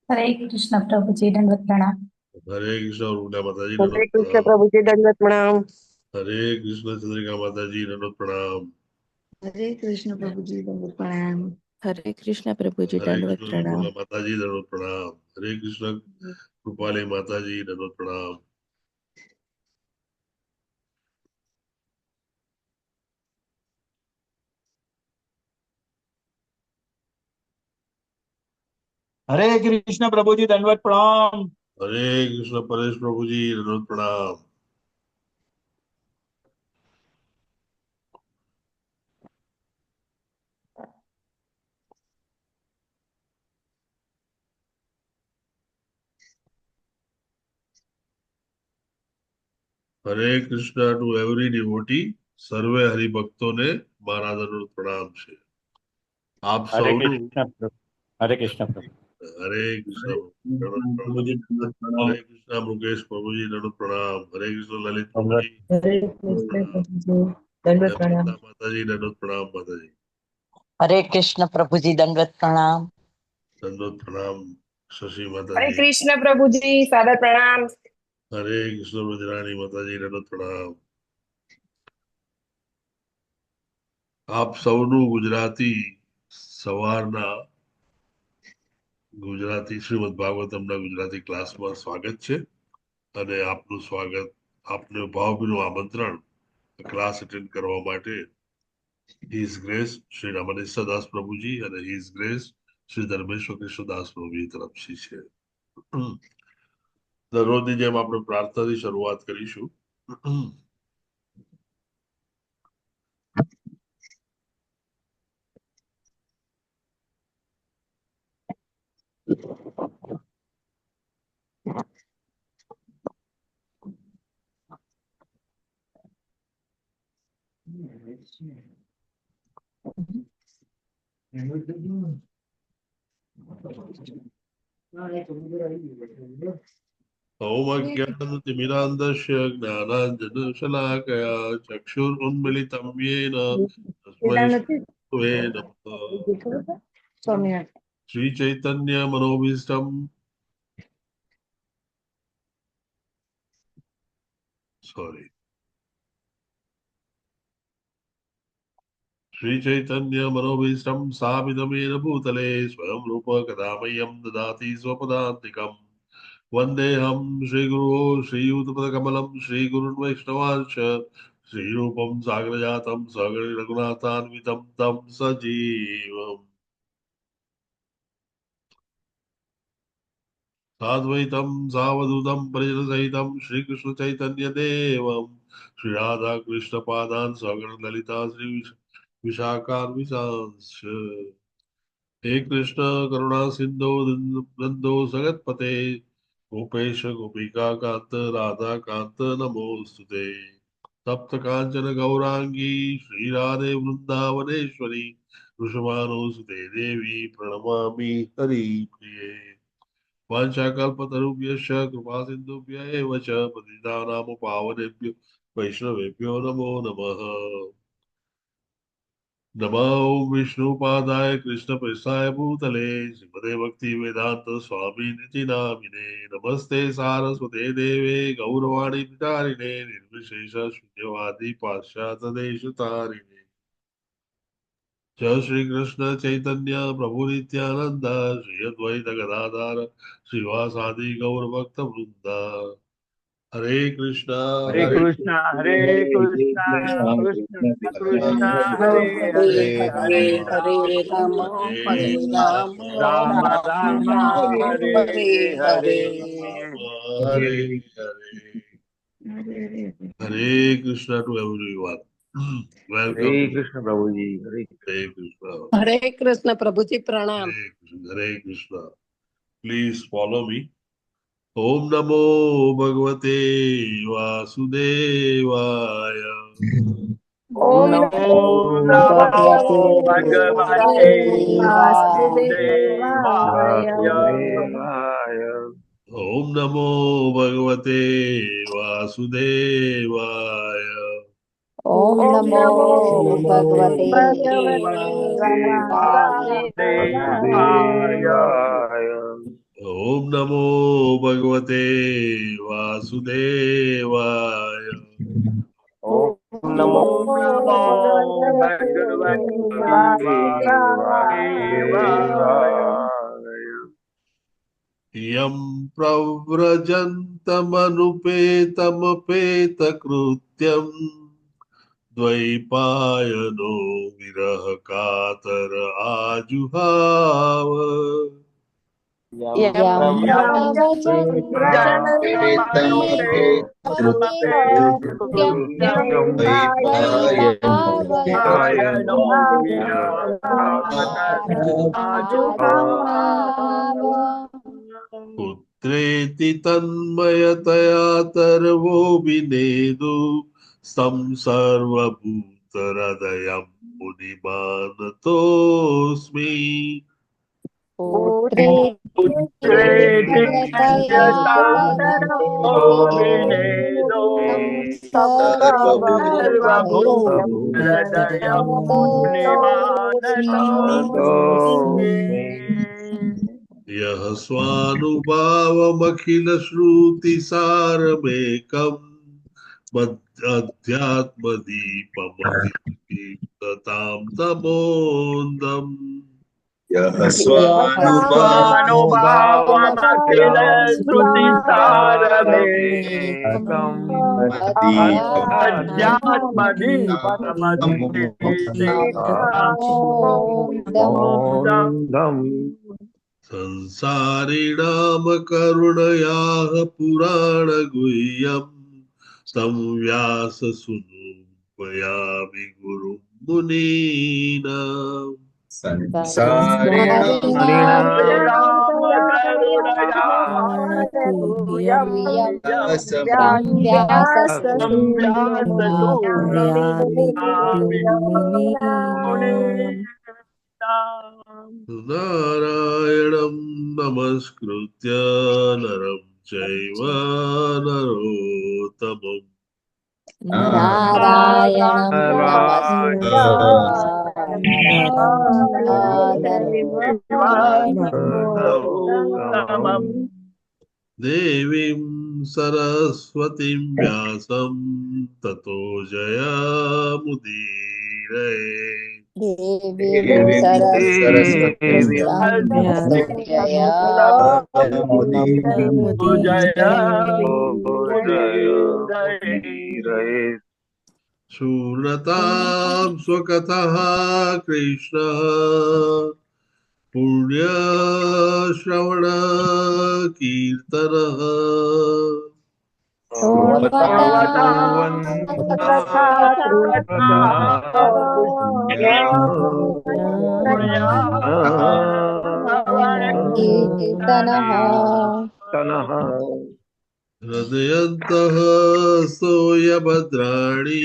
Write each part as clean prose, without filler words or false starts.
हरे कृष्ण प्रभु जी, दंडवत प्रणाम। हरे कृष्ण और उमा माता जी हरे दंडोत कृष्ण प्रणाम। प्रभु जी दंडवत प्रणाम। हरे कृष्ण चंद्रिका माता जी दंडोत प्रणाम। हरे कृष्ण प्रभु जी दंडवत प्रणाम। हरे कृष्ण प्रभु जी हरे दंडवत कृष्ण प्रणाम। निर्मला माता जी दंडोत प्रणाम। हरे कृष्ण कृपाली माता जी दंडोत प्रणाम। हरे कृष्ण प्रभु जी दंडवत प्रणाम। हरे कृष्ण परेश प्रभु जी दंडोत प्रणाम। Hare Krishna to every devotee. सर्वे हरिभक्तों ने मारा दंडोत प्रणाम છે। આપ हरे સૌનું कृष्ण प्रभु। हरे कृष्ण प्रभु। हरे कृष्ण दंडोत प्रभु प्रणाम। जी दंडवत प्रणाम। हरे कृष्ण मुकेश प्रभु जी दंडोत प्रणाम। हरे कृष्ण ललित प्रभु दंडवत जी हरे दंडोत कृष्ण प्रणाम। प्रभु जी दंडवत प्रणाम। हेमलता माता जी दंडोत प्रणाम माता जी हरे कृष्ण प्रभु जी दंडवत प्रणाम। दंडोत प्रणाम। शशि माता हरे जी। कृष्ण प्रभु जी सादर प्रणाम। हरे कृष्ण रुद्राणी माता जी दंडोत प्रणाम। આપ સૌનું ગુજરાતી સવારના ગુજરાતી શ્રીમદ ભાગવતમના ગુજરાતી ક્લાસમાં સ્વાગત છે અને આપનું સ્વાગત આપને ભાવભીનું આમંત્રણ ક્લાસ અટેન્ડ કરવા માટે હિઝ ગ્રેસ શ્રી રમણેશ્વર દાસ પ્રભુજી અને હિઝ ગ્રેસ શ્રી ધર્મેશ્વર કૃષ્ણદાસ પ્રભુજી તરફથી છે। દરરોજની જેમ આપણે પ્રાર્થનાથી શરૂઆત કરીશું। ओम अज्ञानतिमिरान्धस्य ज्ञानाञ्जनशलाकया चक्षुरुन्मिलितं येन तस्मै श्रीगुरवे नमः। स्वामी श्रीचैतन्यमनोभीष्टं सॉरी श्रीचैतन्यमनोभीष्टं स्थापितमेन भूतले स्वयं रूप कदा मह्यं ददाति स्वपदान्तिकम् वन्देऽहं श्रीगुरो श्रीयुतपदकमलं श्रीगुरुन् वैष्णवांश्च श्रीरूपं साग्रजातं सगणे रघुनाथान्वितं तं सजीवम् साद्वैतं सावधूतं परिजनसहितं श्रीकृष्णचैतन्यदेवं श्रीराधाकृष्णपादान् सगण ललिता विशाखान्वितांश्च। हे कृष्ण करुणा सिंधु बंधो जगतपते गोपेश गोपिका कांत राधा कांत नमोस्तुते। तप्त कांचन गौरांगी श्री राधे वृंदावनेश्वरी वृषभानुसुते देवी प्रणमामि हरि प्रिये। वाञ्छाकल्पतरुभ्यश्च कृपा सिन्धुभ्य एव च पतितानां पावनेभ्यो वैष्णवेभ्यो नमो नमः। नमो विष्णुपादाय कृष्णप्रेष्ठाय भूतले श्रीमते भक्ति वेदांत स्वामी निति नामिने नमस्ते सारस्वते देवे गौरवाणी विचारिणे निर्विशेष शून्यवादी पाश्चात्य देश तारिणे। जय श्री कृष्ण चैतन्य प्रभु नित्यानंद श्री अद्वैत गदाधर श्रीवासादि गौर भक्त वृंदा। Hare Krishna Hare Hare Krishna Hare Krishna Krishna Krishna Hare Hare Hare Hare Hare Hare Ram Ram Hare Hare Ram Ram Ram Ram Ram Ram Hare Hare Hare. Hare. Hare Hare. Hare Hare Hare Krishna to everyone. Hare welcome to Krishna प्रभु जी हरे। हरे कृष्णा। हरे कृष्ण प्रभु जी प्रणाम। Hare Krishna Hare Krishna. Please follow me. ओम नमो भगवते वासुदेवाय। ओम ओम नमो नमो नमो नमो भगवते भगवते वासुदेवाय। वासुदेवाय। वासुदेवाय। ओम नमो भगवते वासुदेवाय। ओम ओम नमो नमो नमो भगवते भगवते भगवते वासुदेवाय। वासुदेवाय। वासुदेवाय। ઓમ નમો ભગવતે વાસુદેવાય. ઓમ નમો ભગવતે વાસુદેવાય. યમ પ્રવ્રજन्तमनुपेतमपेतकृत्यम् द्वैपायनो विरह कातर आजुहाव. पुत्रेति तन्मयतया तर्वो विनेदु स्तं सर्वभूतहृदयं मुनिमानतोऽस्मि. यः स्वानुभावमखिलश्रुतिसारमेकम् अध्यात्मदीपमतीतां तमोन्दम्. यः संसारिणां करुणयाः पुराणगुह्यम् तं व्याससूनुपयामि गुरुं मुनीनाम्. नारायणं नमस्कृत्य नरं चैव नरोत्तमम्. देवीं सरस्वतीं व्यासं ततो जयमुदीरये. शूरतां स्वकतः कृष्णः पुण्यश्रवण कीर्तनः हृदयन्तः सोऽयभद्राणि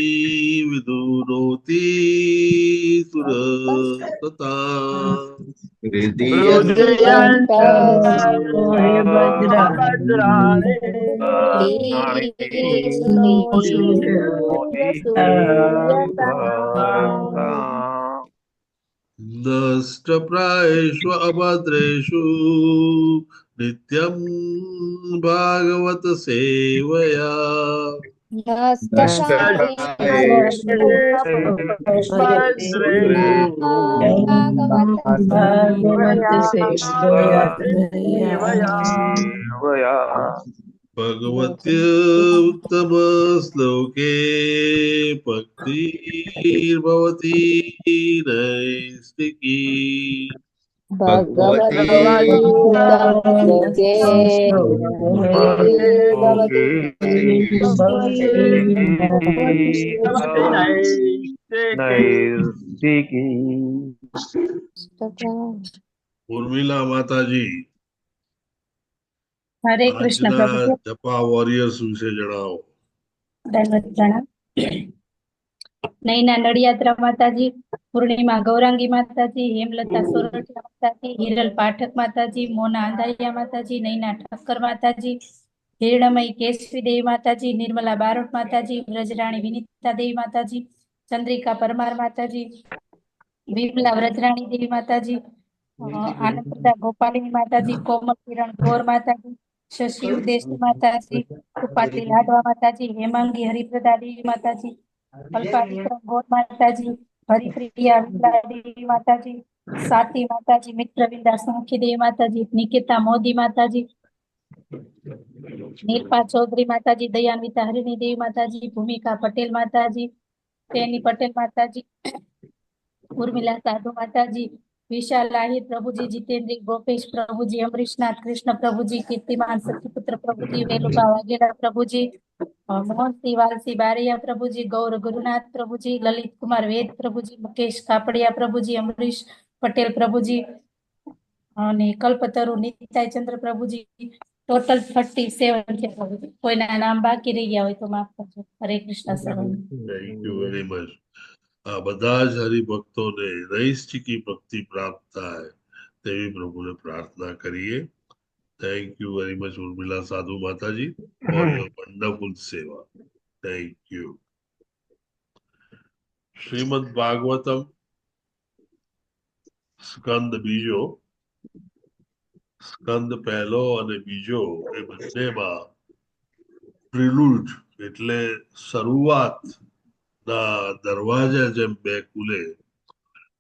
विदुनोति सुरसता. नष्टप्रायेषु अभद्रेषु नित्यं भागवत सेवया. भगवत्युत्तम श्लोके भक्तिर्भवति नैष्टिकी. उर्मिला माताजी હરે કૃષ્ણ આજના પ્રભુજી. જપા વોરિયર્સ વિશે જણાવો. દંડવત પ્રણામ. નૈના નડિયાત્રા માતાજી, પૂર્ણિમા ગૌરાંગી માતાજી, હેમલતા સોરઠિયા માતાજી, હિરલ પાઠક માતાજી, મોના આંધારિયા માતાજી, નૈના ઠક્કર માતાજી, હિરણમયી કેશવી દેવી માતાજી, નિર્મલા બારોટ માતાજી, વ્રજરાણી વિનીતા દેવી માતાજી, ચંદ્રિકા પરમાર માતાજી, વિમલા વ્રજરાણી દેવી માતાજી, આનંદપ્રદા ગોપાલિની માતાજી, કોમલ કિરણ ગોર માતાજી, શશી ઉદેશી માતાજી, પાટીલ લાડવા માતાજી, હેમાંગી હરિપ્રદા દેવી માતાજી, અલ્પા વિક્રમ ગોર માતાજી, હરિપ્રિયા વિમલા દેવી માતાજી, સાતી માતાજી, મિત્રવિંદા સુમુખી દેવી માતાજી, નિકેતા મોદી માતાજી, નીલપા ચૌધરી માતાજી, દયાન્વિતા હરિણી દેવી માતાજી, ભૂમિકા પટેલ માતાજી, તેની પટેલ માતાજી, ઉર્મિલા સાધુ માતાજી, વિશાલ આહિર પ્રભુજી, જીતેન્દ્ર ગોપેશ પ્રભુજી, અમરીશનાથ કૃષ્ણ પ્રભુજી, કીર્તિમાન સખીપુત્ર પ્રભુજી, વેલુબા વાઘેલા પ્રભુજી, મોહનસિંહ વાલસી બારૈયા પ્રભુજી, ગૌર ગુરુનાથ પ્રભુજી, લલિત કુમાર વેદ પ્રભુજી, મુકેશ કાપડિયા પ્રભુજી, અમરીશ પટેલ પ્રભુજી અને કલ્પતરુ નિતાયચંદ્ર પ્રભુજી. ટોટલ 37 છે પ્રભુજી. કોઈના નામ બાકી રહી ગયા હોય તો માફ કરજો. હરે કૃષ્ણ સર્વ. Thank you very much. આ બધા જ હરિભક્તોને નૈષ્ઠિકી ભક્તિ પ્રાપ્ત થાય તેવી પ્રભુને પ્રાર્થના કરીએ. Thank you very much Urmila સાધુ માતાજી ફોર યોર વન્ડરફુલ સેવા. Thank you. શ્રીમદ ભાગવતમ સ્કંદ બીજો, સ્કંદ પહેલો અને બીજો એ બંનેમાં પ્રિલુડ એટલે શરૂઆત ના દરવાજા જેમ બે ખુલે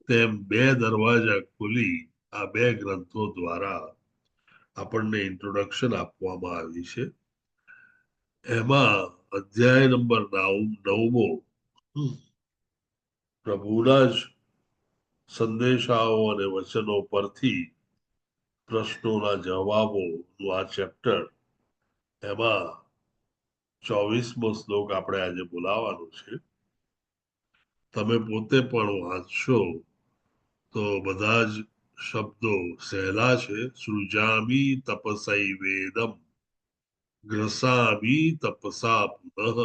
તેમ બે દરવાજા ખુલી આ બે ગ્રંથો દ્વારા આપણને ઇન્ટ્રોડક્શન આપવામાં આવી છે. એમાં અધ્યાય નંબર 9મો પ્રભુના જ સંદેશાઓ અને વચનો પરથી પ્રશ્નોના જવાબોનું આ ચેપ્ટર, એમાં 24મો શ્લોક આપણે આજે બોલાવાનો છે. તમે પોતે પણ વાંચશો તો બધા જ શબ્દો સહેલા છે. સૃજામી તપસૈ વેદમ ગ્રસામી તપસા પુનઃ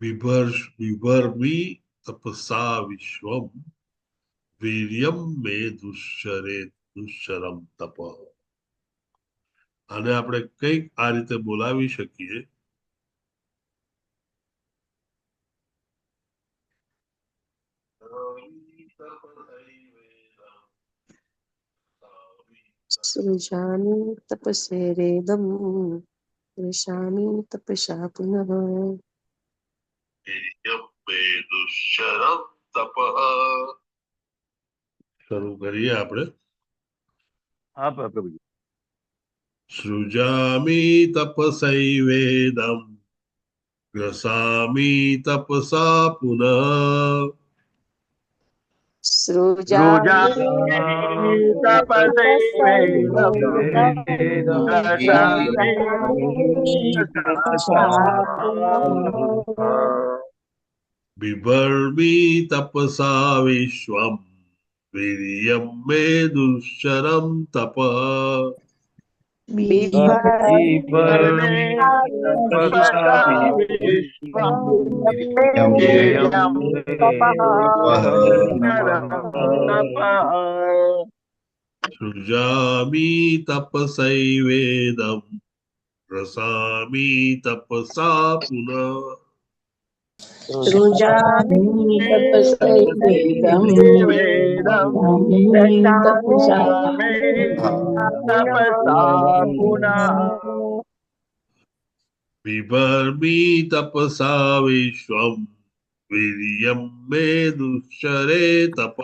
બિભર્મી તપસા વિશ્વમ વીર્યમ મે દુશ્ચરમ તપ. અને આપણે કઈક આ રીતે બોલાવી શકીએ. સૃજામિ તપસેરેદમ વિશામિ તપસા પુનઃ દુશ્ચરમ તપ. શરૂ કરીએ આપણે. હા પ્રભુજી. સૃજામિ તપસૈવેદમ ગ્રસામિ તપસા પુનઃ બિભર્મી તપસા વિશ્વમ વીર્યમ મે દુશ્ચરમ તપ. સૃજામિ તપસૈવેદમ રસામિ તપસા પુનઃ સૃજામિ તપસૈવેદમ બિભર્મી તપસા વિશ્વમ વીર્યમ મે દુશ્ચરે તપ.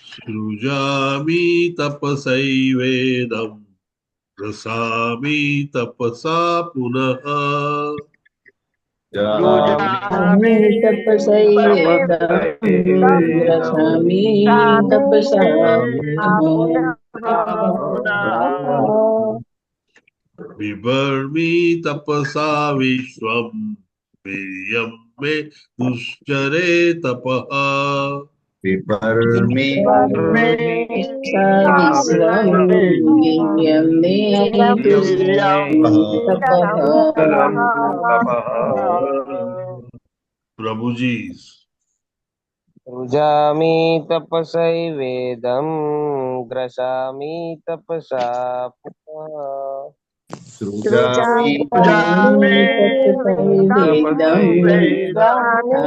સૃજામિ તપસૈવેદમ રસામિ તપસા પુનઃ બિભર્મી તપસા વિશ્વમ વીર્યમ મે દુશ્ચરે તપ. પ્રભુજી सृजामि तपसैवेदं ग्रसामि तपसा पुनः सृजामि सृजामि तपसैवेदम् तपसैवेदं ग्रसामि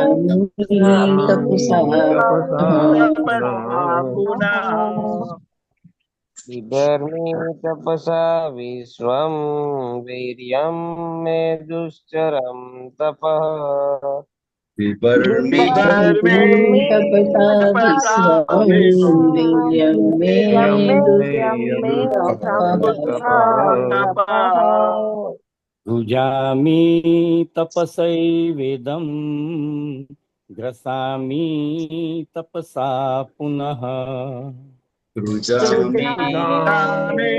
तपसा ग्रसामि पुनः तपसा पुनः बिभर्मि तपसा विश्वं वीर्यं मे दुश्चरं तपः बिभर्मि बिभर्मि तपसा तपसा विश्वं विश्वं वीर्यं मे वीर्यं मे दुष्टपः तपः सृजामि तपसैवेदं ग्रसामि तपसा पुनः सृजामि सृजामि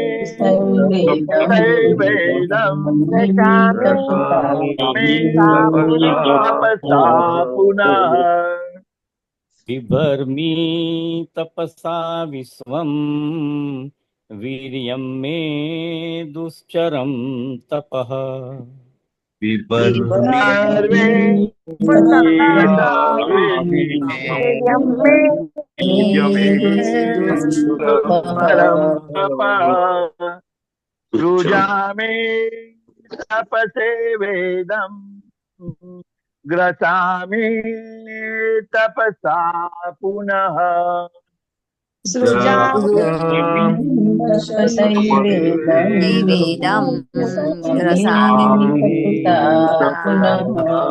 तपसैवेदम् तपसैवेदं ग्रसामि ग्रसामि तपसा पुनः बिभर्मि तपसा विश्वं वीर्यं मे दुश्चरं तपः बिभर्मि तपसा तपसा विश्वं वीर्यं मे दुष्करं तपः सृजामि तपसेवेदं ग्रसामि तपसा पुनः सृजामि तपसैवेदम् वेदं ग्रसामि ग्रसामि तपसा पुनः बिभर्मि तपसा विश्वं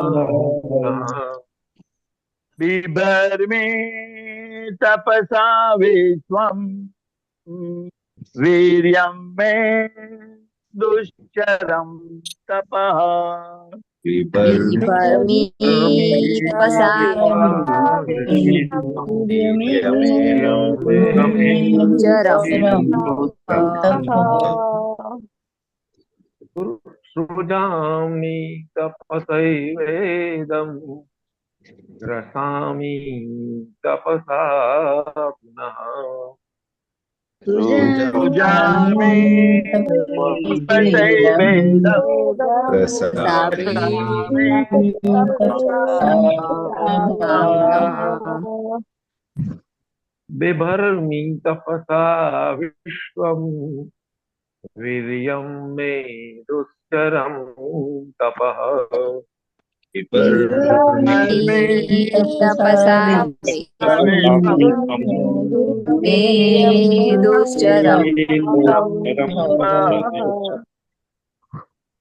वीर्यं मे दुश्चरं तपः बिभर्मि तपसा चरं सृजामि तपसैवेदं ग्रसामि तपसा पुनः सृजामि तपसैवेदं ग्रसामि बिभर्मि तपसा विश्वं वीर्यं मे दुश्चरं तपः तपसा मे दुश्चरं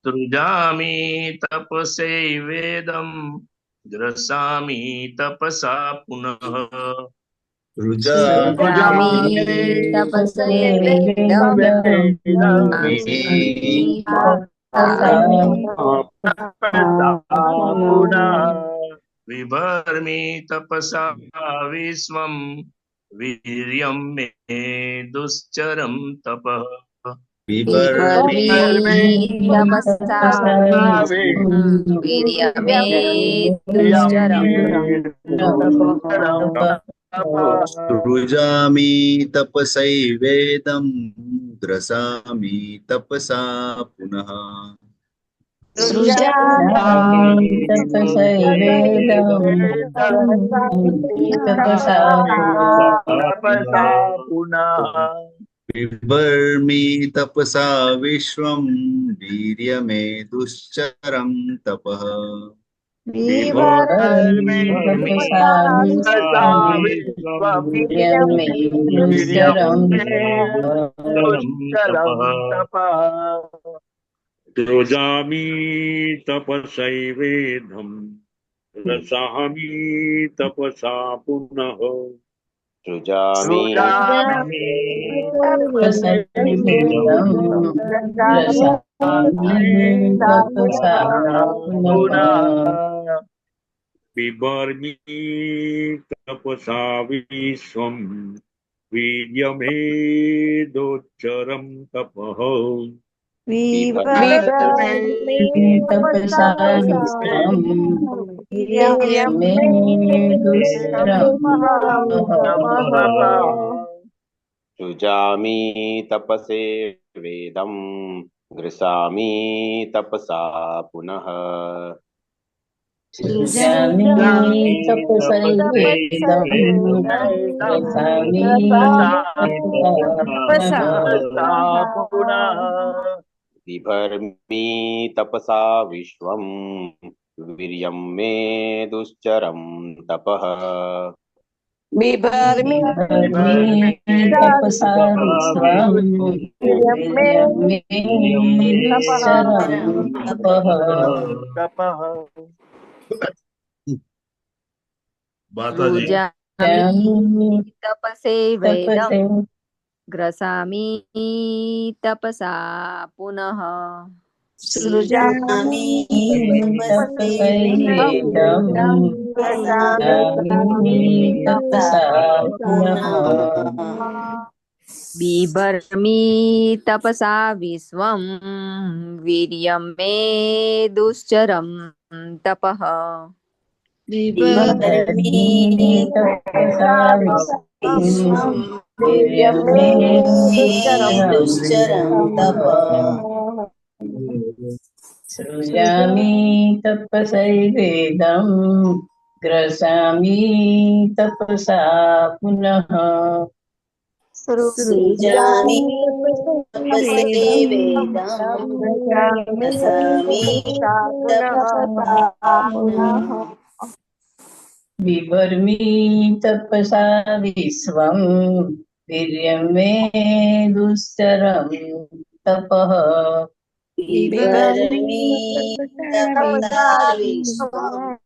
सृजामि तपसैवेदं ग्रसामि तपसा पुनः सृजामि तपसैवेदं विभर्मि तपसा विश्वं वीर्यं मे दुश्चरं तपः बिभर्मि तपसा वीर्यमे दुश्चरं सृजामि तपसैवेदं ग्रसामि तपसा पुनः सृजामि तपसैवेदम् तपसा पुनः बिभर्मि तपसा विश्वं वीर्यमे दुश्चरं तपः बिभर्मि तपसा विश्वं वीर्यमे दुश्चरं तपः सृजामि तपसैवेदं ग्रसामि तपसा पुनः सृजामि तपसैवेदम् ग्रसामि तपसा पुनः बिभर्मि तपसा विश्वं वीर्यमेदोच्चरं तपः तपसा विश्वं वीर्यमे दुश्चरं सृजामि तपसे वेदं ग्रसामि तपसा पुनः सृजामि तपसैवेदं रसामि तपसा पुनः बिभर्मि तपसा विश्वं वीर्यं मे दुश्चरं तपः बिभर्मि तपसा विश्वं वीर्यं मे दुश्चरं तपः माताजी सृजामि तपसेवेदं ग्रसामि तपसा पुनः सृजामि तपसैवेदं रसामि तपसा पुनः बिभर्मि तपसा विश्वं वीर्यं मे दुश्चरं तपः बिभर्मि तपसा विश्वं वीर्यं मे दुश्चरं तपः सृजामि तपसैवेदं ग्रसामि तपसा पुनः सृजामि तपसैवेदं ग्रसामि तपसा पुनः बिभर्मि तपसा विश्वं वीर्यं मे दुश्चरं तपः बिभर्मि तपसा विश्वं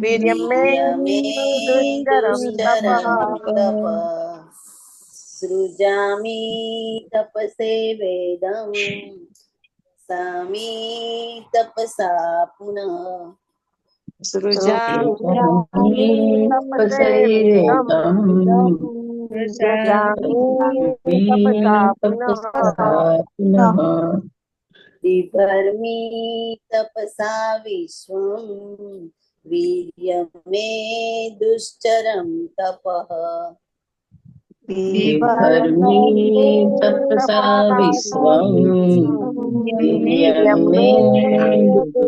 वीर्यं मे दुश्चरं तपः तपः सृजामि तपसेवेदं सामि तपसा पुनः सृजामि तपसेवेदं तपसा पुनः बिभर्मि तपसा विश्वं वीर्यं मे दुश्चरं तपः बिभर्मि तपसा विश्वं वीर्यं मे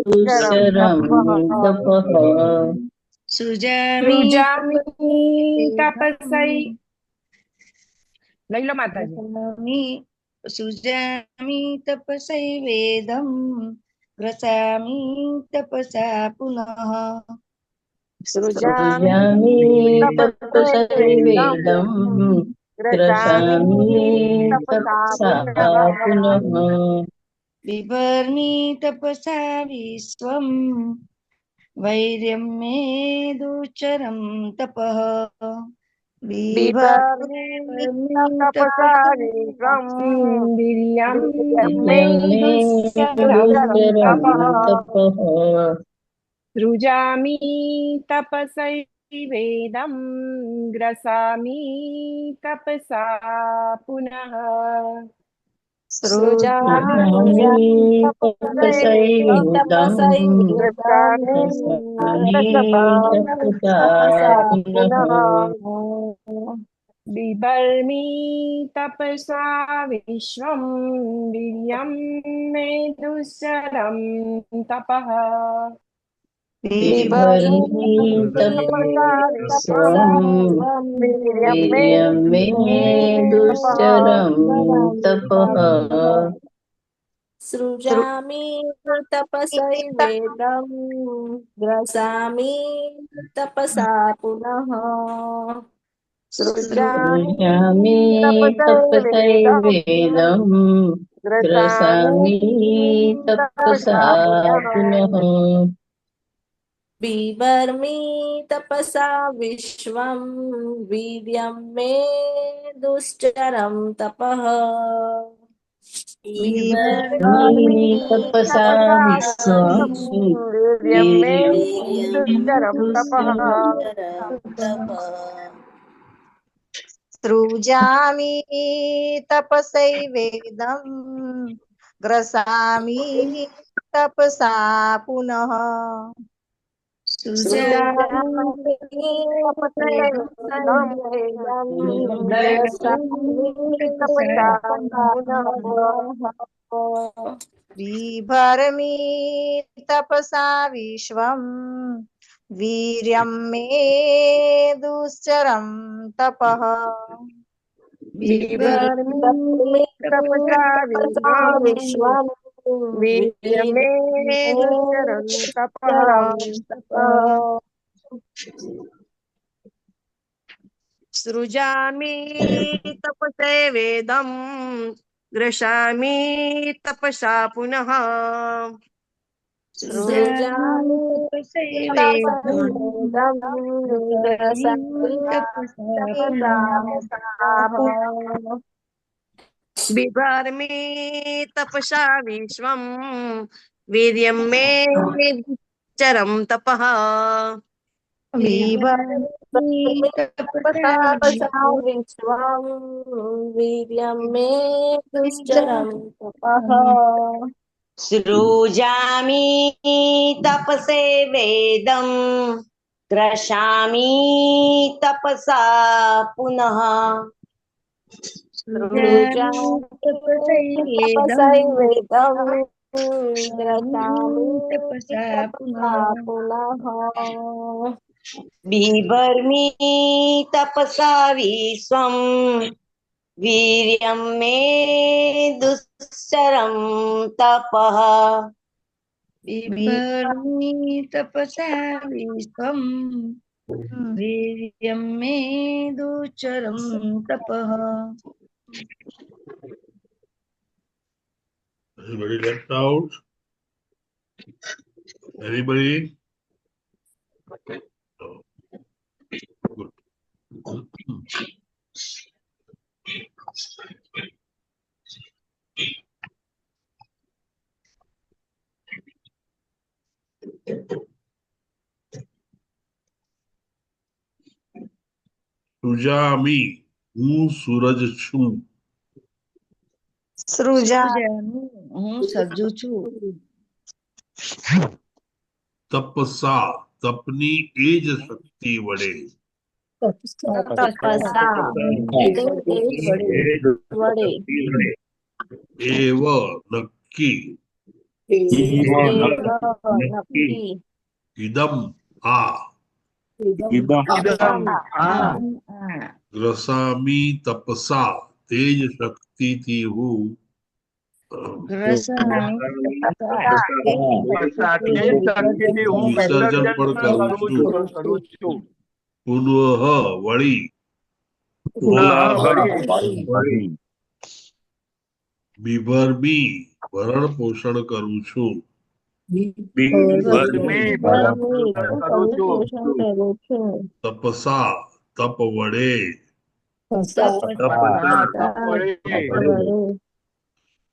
दुश्चरं तपः सृजामि तपसै लई लो माताजी सृजामि तपसैवेदं ग्रसामि तपसा पुनः सृजामि तपसैवेदं ग्रसामि तपसा पुनः बिभर्मि तपसा विश्वं वैर्यं मे दुश्चरं तपः बिभर्मि तपसा विश्वं वीर्यं मे दुश्चरं तपः सृजामि तपसैवेदं ग्रसामि तपसा पुनः सृजामि तपसैवेदं ग्रसामि तपसा पुनः बिभर्मि तपसा विश्वं वीर्यं मे दुश्चरं तपः बिभर्मि तपसा विश्वं वीर्यं मे दुश्चरं तपः सृजामि तपसैवेदं ग्रसामि तपसा पुनः सृजामि तपसैवेदं ग्रसामि तपसा पुनः बिभर्मि तपसा विश्वं वीर्यं मे दुश्चरं तपः बिभर्मि तपसा विश्वं वीर्यं मे दुश्चरं तपः सृजामि तपसैवेदं ग्रसामि तपसा पुनः सृजामि तपसैवेदं ग्रसामि तपसा पुनः बिभर्मि तपसा विश्वं वीर्यं मे दुश्चरं तपः बिभर्मि बिभर्मि तपसा तपसा विश्वम् विश्वं वीर्यमे दुश्चरं तपः वीर्यमेश्वरं तपः सृजामि तपसे वेदं ग्रसामि तपसा पुनः सृजामि तपसैवेदं तपसैवेदं ग्रसामि तपसा तपसा पुनः बिभर्मि तपसा विश्वं वीर्यं मे दुश्चरं तपः बिभर्मि तपसा तपसा विश्वं वीर्यं मे दुश्चरं तपः सृजामि तपसे वेदं ग्रसामि तपसा पुनः सृजामि तपसैवेदं ग्रसामि तपसा तपसा पुनः बिभर्मि तपसा विश्वं वीर्यं मे दुश्चरं तपः बिभर्मि तपसा विश्वं वीर्यं मे दुश्चरं तपः Anybody left out? Anybody? No. Good. સૃજામી હું સૂરજ છું સૃજામિ હું સજ્જુ છું તપસા તપની એ જ શક્તિ વડે તપસા વડે એવ નક્કી નક્કી ઇદમ આ ગ્રસામી તપસા તે જ શક્તિથી હું વિસર્જન પણ કરું છું પુનઃ વળી બિભર્મી ભરણ પોષણ કરું છું તપસા તપ વડે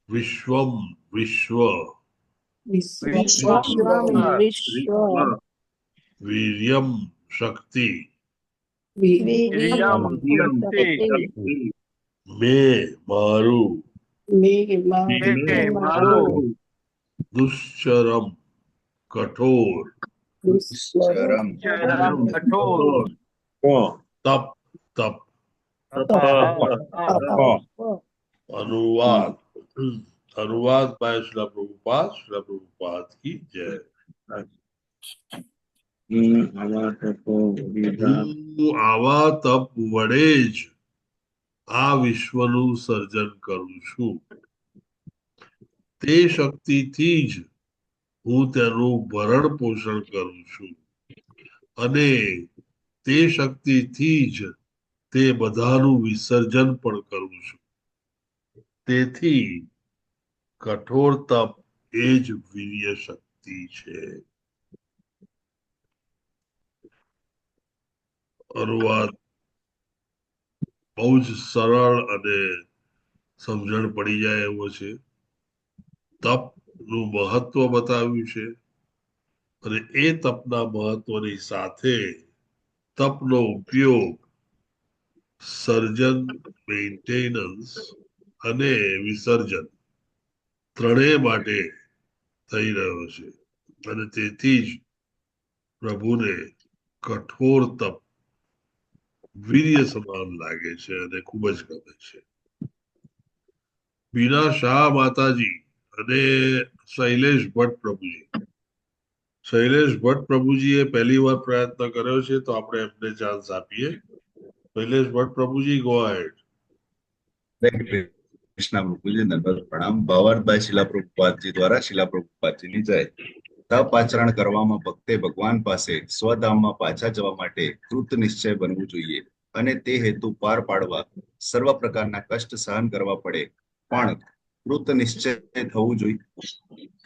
વિશ્વમ વિશ્વ વીર્યમ શક્તિ મે મારું દુશ્ચરમ કઠોર તપ તપ अनुवाद अनुवाद बाय श्रील प्रभुपाद की जय आवा तप वडे ज आ विश्वનું સર્જન કરું છું તે શક્તિથી જ હું તેનું ભરણ પોષણ કરું છું અને તે શક્તિથી જ તે બધાનું વિસર્જન પણ કરું છું તેથી કઠોર તપ એ જ વીર્ય શક્તિ છે અનુવાદ બહુ જ સરળ અને સમજણ પડી જાય એવો છે તપ નું મહત્વ બતાવ્યું છે અને એ તપના મહત્વની સાથે તપનો ઉપયોગ સર્જન મેન્ટેનન્સ અને વિસર્જન ત્રણેય માટે થઈ રહ્યો છે અને તેથી જ પ્રભુને કઠોર તપ વીર્ય સમાન લાગે છે અને ખૂબ જ ગમે છે બીના શાહ માતાજી અને શૈલેષ ભટ્ટ પ્રભુજી. શૈલેષ ભટ્ટ પ્રભુજીએ પહેલી વાર પ્રયત્ન કર્યો છે, તો આપણે એમને ચાન્સ આપીએ. શૈલેષ ભટ્ટ પ્રભુજી, ગો અહેડ. હરે કૃષ્ણ પ્રભુજી, નંબર પ્રણામ. ભાવાર્થભાઈ શિલા પ્રભુપાદજી દ્વારા શિલા પ્રભુપાદજીની જય. તપ આચરણ કરવામાં ભક્તે ભગવાન પાસે સ્વધામમાં પાછા જવા માટે કૃત નિશ્ચય બનવું જોઈએ અને તે હેતુ પાર પાડવા સર્વ પ્રકારના કષ્ટ સહન કરવા પડે, પણ કૃત નિશ્ચય થવું જોઈએ.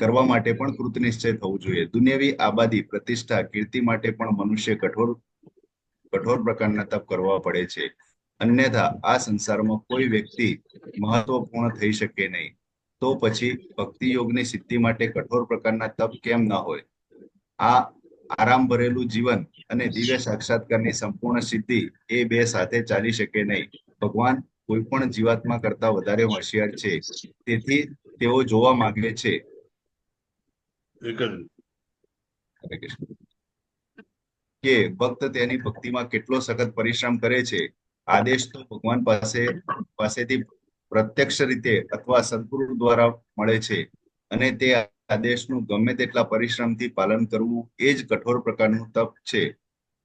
કરવા માટે પણ કૃત નિશ્ચય થવું જોઈએ. દુનિયાવી આબાદી, પ્રતિષ્ઠા, કીર્તિ માટે પણ મનુષ્ય કઠોર પ્રકારના તપ કરવા પડે છે. અન્યથા આ સંસારમાં કોઈ વ્યક્તિ મહત્વપૂર્ણ થઈ શકે નહીં. તો પછી ભક્તિ યોગની સિદ્ધિ માટે કઠોર પ્રકારના તપ કેમ ન હોય? આ આરામ ભરેલું જીવન અને દિવ્ય સાક્ષાત્કારની સંપૂર્ણ સિદ્ધિ એ બે સાથે ચાલી શકે નહીં. ભગવાન કોઈ પણ જીવાત્મા કરતા વધારે હોશિયાર છે, તેથી તેઓ જોવા માંગે છે કે ભક્ત તેની ભક્તિમાં કેટલો સખત પરિશ્રમ કરે છે. આદેશ તો ભગવાન પાસેથી પ્રત્યક્ષ રીતે અથવા સદગુરુ દ્વારા મળે છે, અને તે આદેશનું ગમે તેટલા પરિશ્રમથી પાલન કરવું એ જ કઠોર પ્રકારનું તપ છે.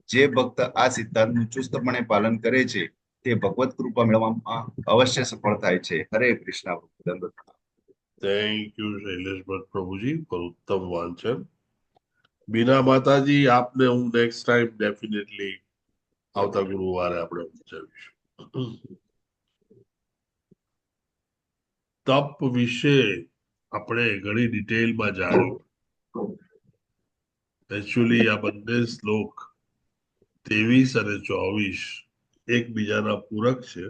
જે ભક્ત આ સિદ્ધાંતનું ચુસ્તપણે પાલન કરે છે, તે ભગવત કૃપા મેળવવામાં અવશ્ય સફળ થાય છે. હરે કૃષ્ણ. થેન્ક યુ શૈલેષ ભટ્ટ પ્રભુજી ફોર ઉત્તમ વાંચન. બીના માતાજી, આપને હું નેક્સ્ટ ટાઈમ ડેફિનેટલી આવતા ગુરુવારે આપણે સમજાવીશું. તપ વિશે આપણે ઘણી ડિટેલમાં જાણ્યું. એકચ્યુઅલી આ બંને શ્લોક 23 અને 24 એકબીજાના પૂરક છે,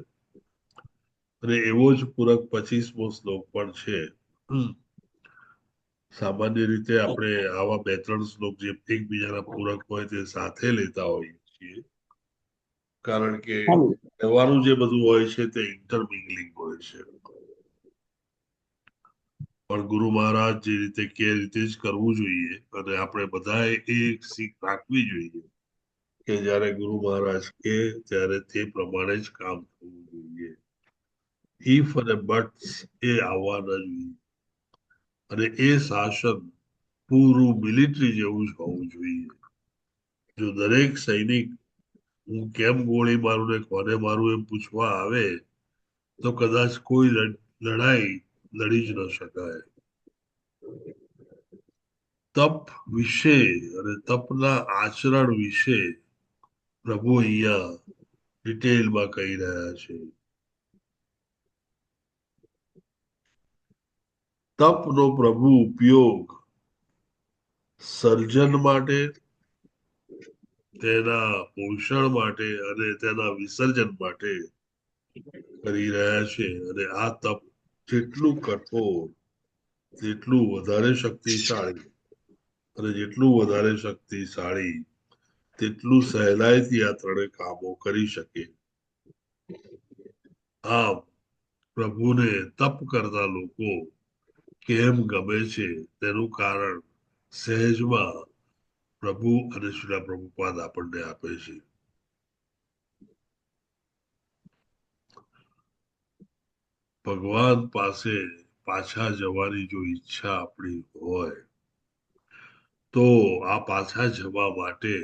અને એવો જ પૂરક 25મો શ્લોક પણ છે. સામાન્ય રીતે આપણે આવા 2-3 શ્લોક જે એકબીજાના પૂરક હોય તે સાથે લેતા હોઈએ છીએ, કારણ કે કહેવાનું જે બધું હોય છે તે ઇન્ટરમિંગલિંગ હોય છે. પણ ગુરુ મહારાજ જે રીતે કે રીતે જ કરવું જોઈએ, અને આપણે બધાએ એ શીખ રાખવી જોઈએ કે જ્યારે ગુરુ મહારાજ કે ત્યારે તે પ્રમાણે જ કામ થવું જોઈએ. ઇફ અને બટ્સ એ આવવાના જોઈએ, અને એ શાસન પૂરું મિલિટરી જેવું જ હોવું જોઈએ. જો દરેક સૈનિક હું કેમ ગોળી મારું ને કોને મારું એમ પૂછવા આવે, તો કદાચ કોઈ લડાઈ લડી જ ન શકાય. તપ વિશે અને તપના આચરણ વિશે પ્રભુ અહીંયા ડિટેલમાં કહી રહ્યા છે. તપનો પ્રભુ ઉપયોગ સર્જન માટે, તેના પોષણ માટે અને તેના વિસર્જન માટે કરી રહ્યા છે. અને આ તપ જેટલું કઠોર તેટલું વધારે શક્તિશાળી, અને જેટલું વધારે શક્તિશાળી તેટલું સહેલાઈથી આ ત્રણે કામો કરી શકે. આમ પ્રભુને તપ કરતા લોકો કેમ ગમે છે તેનું કારણ સહેજમાં પ્રભુ અને શ્રીલા પ્રભુપાદ આપણને આપે છે. ભગવાન પાસે પાછા જવાની જો ઈચ્છા આપણી હોય, તો આ પાછા જવા માટે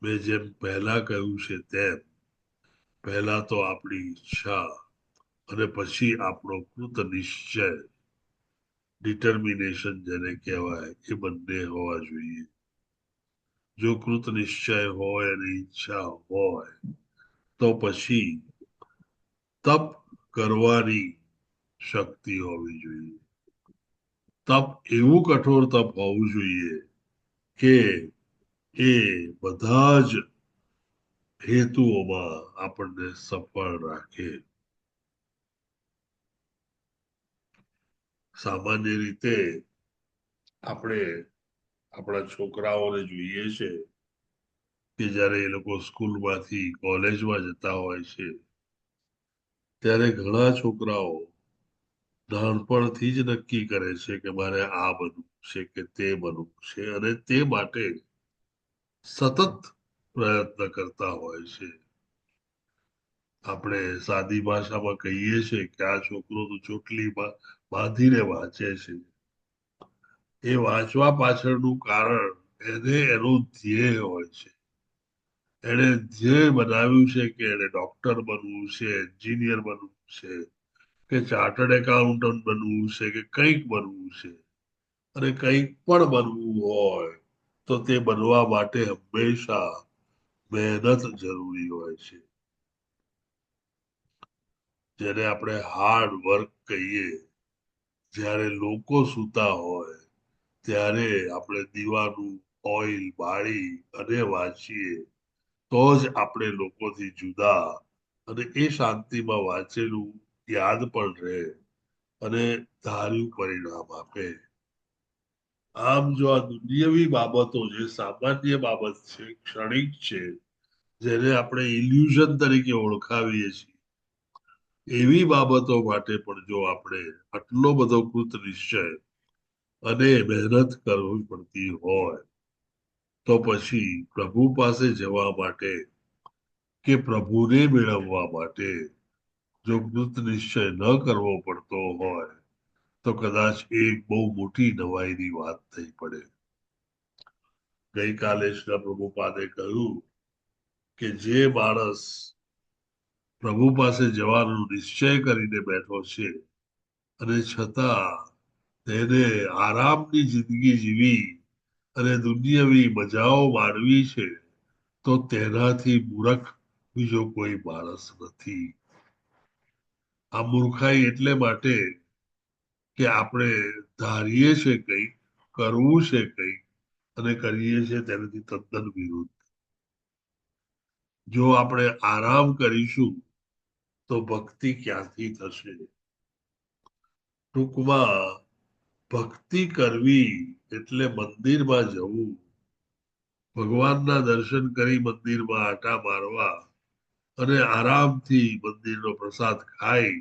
મેં જેમ પહેલા કહ્યું છે તેમ પહેલા તો આપણી ઈચ્છા અને પછી આપણો કૃત નિશ્ચય, ડિટર્મિનેશન જેને કહેવાય, એ બંને હોવા જોઈએ. જો કૃત નિશ્ચય હોય અને ઈચ્છા હોય, તો પછી તપ કરવાની શક્તિ હોવી જોઈએ. તપ એવું કઠોર તપ હોવું જોઈએ કે એ બધા જ હેતુઓમાં આપણને સફળ રાખે. સામાન્ય રીતે આપણે આપણા છોકરાઓને જોઈએ છે કે જ્યારે એ લોકો સ્કૂલમાંથી કોલેજમાં જતા હોય છે, ત્યારે ઘણા છોકરાઓ નાનપણથી જ નક્કી કરે છે કે મારે આ બનવું છે કે તે બનવું છે, અને તે માટે સતત પ્રયત્ન કરતા હોય છે. આપણે સાદી ભાષામાં કહીએ છીએ કે આ છોકરો તો ચોટલી બાંધીને વાંચે છે, એ વાંચવા પાછળનું કારણ એને એનું ધ્યેય હોય છે. એને ધ્યેય બનાવ્યું છે કે એને ડોક્ટર બનવું છે, એન્જિનિયર બનવું છે, કે ચાર્ટર્ડ એકાઉન્ટન્ટ બનવું છે, કે કંઈક બનવું છે. અને કંઈક પણ બનવું હોય તો તે બનવા માટે હંમેશા મહેનત જરૂરી હોય છે, જેને આપણે હાર્ડ વર્ક કહીએ. જ્યારે લોકો સૂતા હોય ત્યારે આપણે દીવાનું ઓઇલ બાળી અને વાંચીએ તો જ આપણે લોકોથી જુદા અને એ શાંતિમાં વાંચેલું યાદ પણ રહે અને ધાર્યું પરિણામ આપે. આમ જો આ દુનિયાવી બાબતો જે સામાન્ય બાબત છે, ક્ષણિક છે, જેને આપણે ઇલ્યુઝન તરીકે ઓળખાવીએ છીએ, એવી બાબતો માટે પણ જો આપણે આટલો બધો કૃત નિશ્ચય અને મહેનત કરવી પડતી હોય તો પછી પ્રભુ પાસે જવા માટે કે પ્રભુને મેળવવા માટે જો કૃત નિશ્ચય ન કરવો પડતો હોય તો કદાચ એક બહુ મોટી નવાઈની વાત થઈ પડે. ગઈકાલે શ્રી પ્રભુપાદે કહ્યું કે જે માણસ પ્રભુ પાસે જવાનો નિશ્ચય કરીને બેઠો છે અને છતાં તેને આરામની જિંદગી જીવી અને દુનિયાવી મજાઓ માણવી છે તો તેનાથી મૂર્ખ બીજો કોઈ માણસ નથી. આ મૂર્ખાઈ એટલે માટે કે આપણે ધારીએ છે કંઈક, કરવું છે કંઈક અને કરીએ છીએ તેનાથી તદ્દન વિરુદ્ધ. જો આપણે આરામ કરીશું તો ભક્તિ ક્યાંથી થશે? ટૂંકમાં ભક્તિ કરવી એટલે મંદિરમાં જવું, ભગવાનના દર્શન કરી મંદિરમાં આટા મારવા અને આરામથી મંદિરનો પ્રસાદ ખાઈ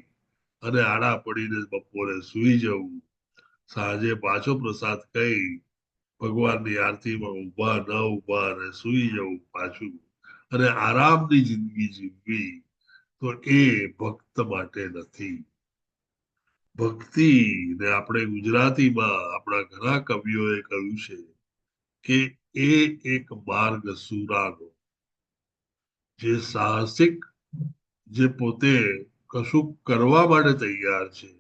અને આડા પડીને બપોરે સૂઈ જવું, સાંજે પાછો પ્રસાદ ખાઈ ભગવાનની આરતીમાં ઊભા ન ઊભા અને સૂઈ જવું પાછું અને આરામની જિંદગી જીવવી, તો એ ભક્ત માટે નથી. ભક્તિ ને આપણે ગુજરાતીમાં આપણા ઘણા કવિઓએ કહ્યું છે કે એ એક માર્ગ સુરાનો, જે સાહસિક, જે પોતે કશું કરવા માટે તૈયાર છે,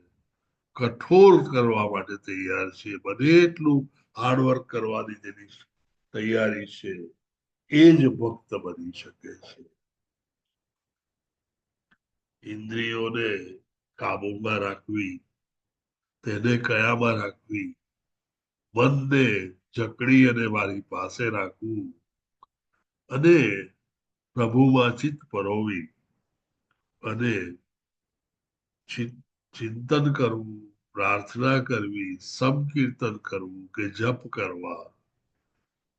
કઠોર કરવા માટે તૈયાર છે, બને એટલું હાર્ડવર્ક કરવાની જેની તૈયારી છે, એ જ ભક્ત બની શકે છે. ઇન્દ્રિયોને કાબુમાં રાખવી, તેને કયામાં રાખવી, મનને જકડી અને મારી પાસે રાખવું અને પ્રભુમાં ચિત્ત પરોવી અને ચિંતન કરવું, પ્રાર્થના કરવી, સંકીર્તન કરવું કે જપ કરવા,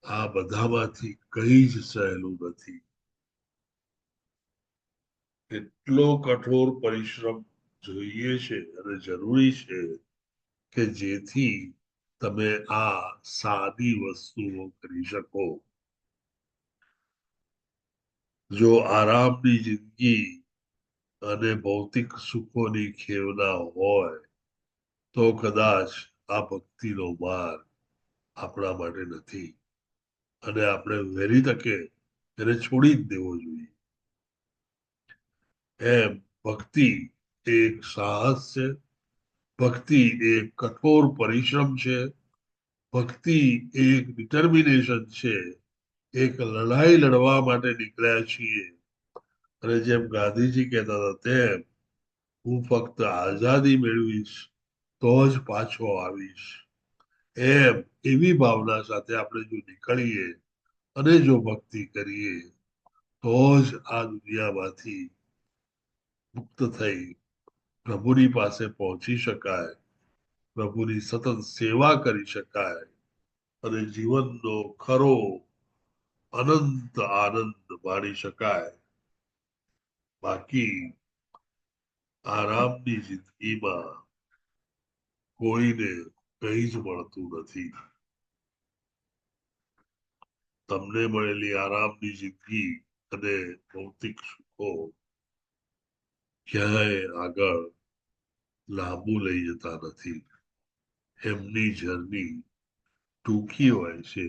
આ બધામાંથી કઈ જ સહેલું નથી. એટલો કઠોર પરિશ્રમ જોઈએ છે અને જરૂરી છે કે જેથી તમે આ સાદી વસ્તુઓ કરી શકો. જો આરામની જિંદગી અને ભૌતિક સુખોની ખેવના હોય તો કદાચ આ ભક્તિનો માર્ગ આપણા માટે નથી અને આપણે વહેલી તકે એને છોડી જ દેવો જોઈએ. એમ ભક્તિ એક સાહસ છે, ભક્તિ એક કઠોર પરિશ્રમ છે, ભક્તિ એક ડિટર્મિનેશન છે, એક લડાઈ લડવા માટે નીકળ્યા છીએ. અને જેમ ગાંધીજી કહેતા હતા તેમ હું ફક્ત આઝાદી મેળવીશ તો જ પાછો આવીશ. એમ એવી ભાવના સાથે આપણે જો નીકળીએ અને જો ભક્તિ કરીએ તો જ આ દુનિયામાંથી મુક્ત થઈ પ્રભુની પાસે પહોંચી શકાય, પ્રભુની સતત સેવા કરી શકાય અને જીવનનો ખરો અનંત આનંદ માણી શકાય. બાકી આરામની જિંદગીમાં કોઈને કઈ જ મળતું નથી. તમને મળેલી આરામની જિંદગી અને ભૌતિક સુખો ક્યાંય આગળ લાંબુ લઈ જતા નથી. એમની જર્ની ટૂંકી હોય છે,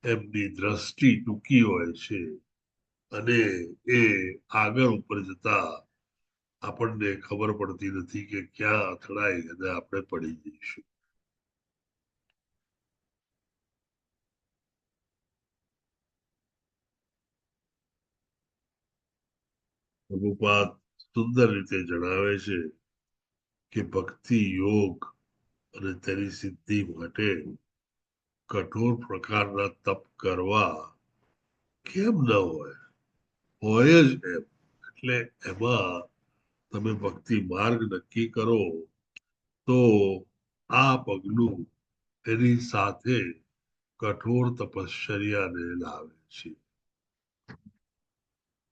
એમની દ્રષ્ટિ ટૂંકી હોય છે અને એ આગળ ઉપર જતા આપણને ખબર પડતી નથી કે ક્યાં અથડાઈ અને આપણે પડી જઈશું. પ્રભુપાદ સુંદર રીતે જણાવે છે કે ભક્તિ યોગ અને તેની સિદ્ધિ માટે કઠોર પ્રકારના તપ કરવા કેમ ન હોય જ એમ. એટલે એમાં તમે ભક્તિ માર્ગ નક્કી કરો તો આ પગલું એની સાથે કઠોર તપશ્ચર્યાને લાવે છે.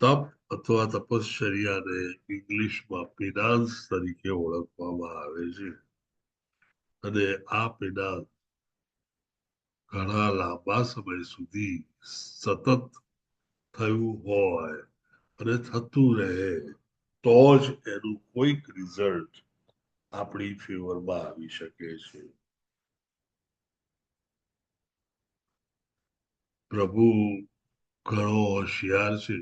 તપ અથવા તપશ્ચર્યાને ઇંગ્લિશમાં પેનાન્સ તરીકે ઓળખવામાં આવે છે અને આ પેનાન્સ ઘણા લાંબા સમય સુધી સતત થયું હોય અને થતું રહે તો જ એનું કોઈક રિઝલ્ટ આપણી ફેવરમાં આવી શકે છે. પ્રભુ ઘણો હોશિયાર છે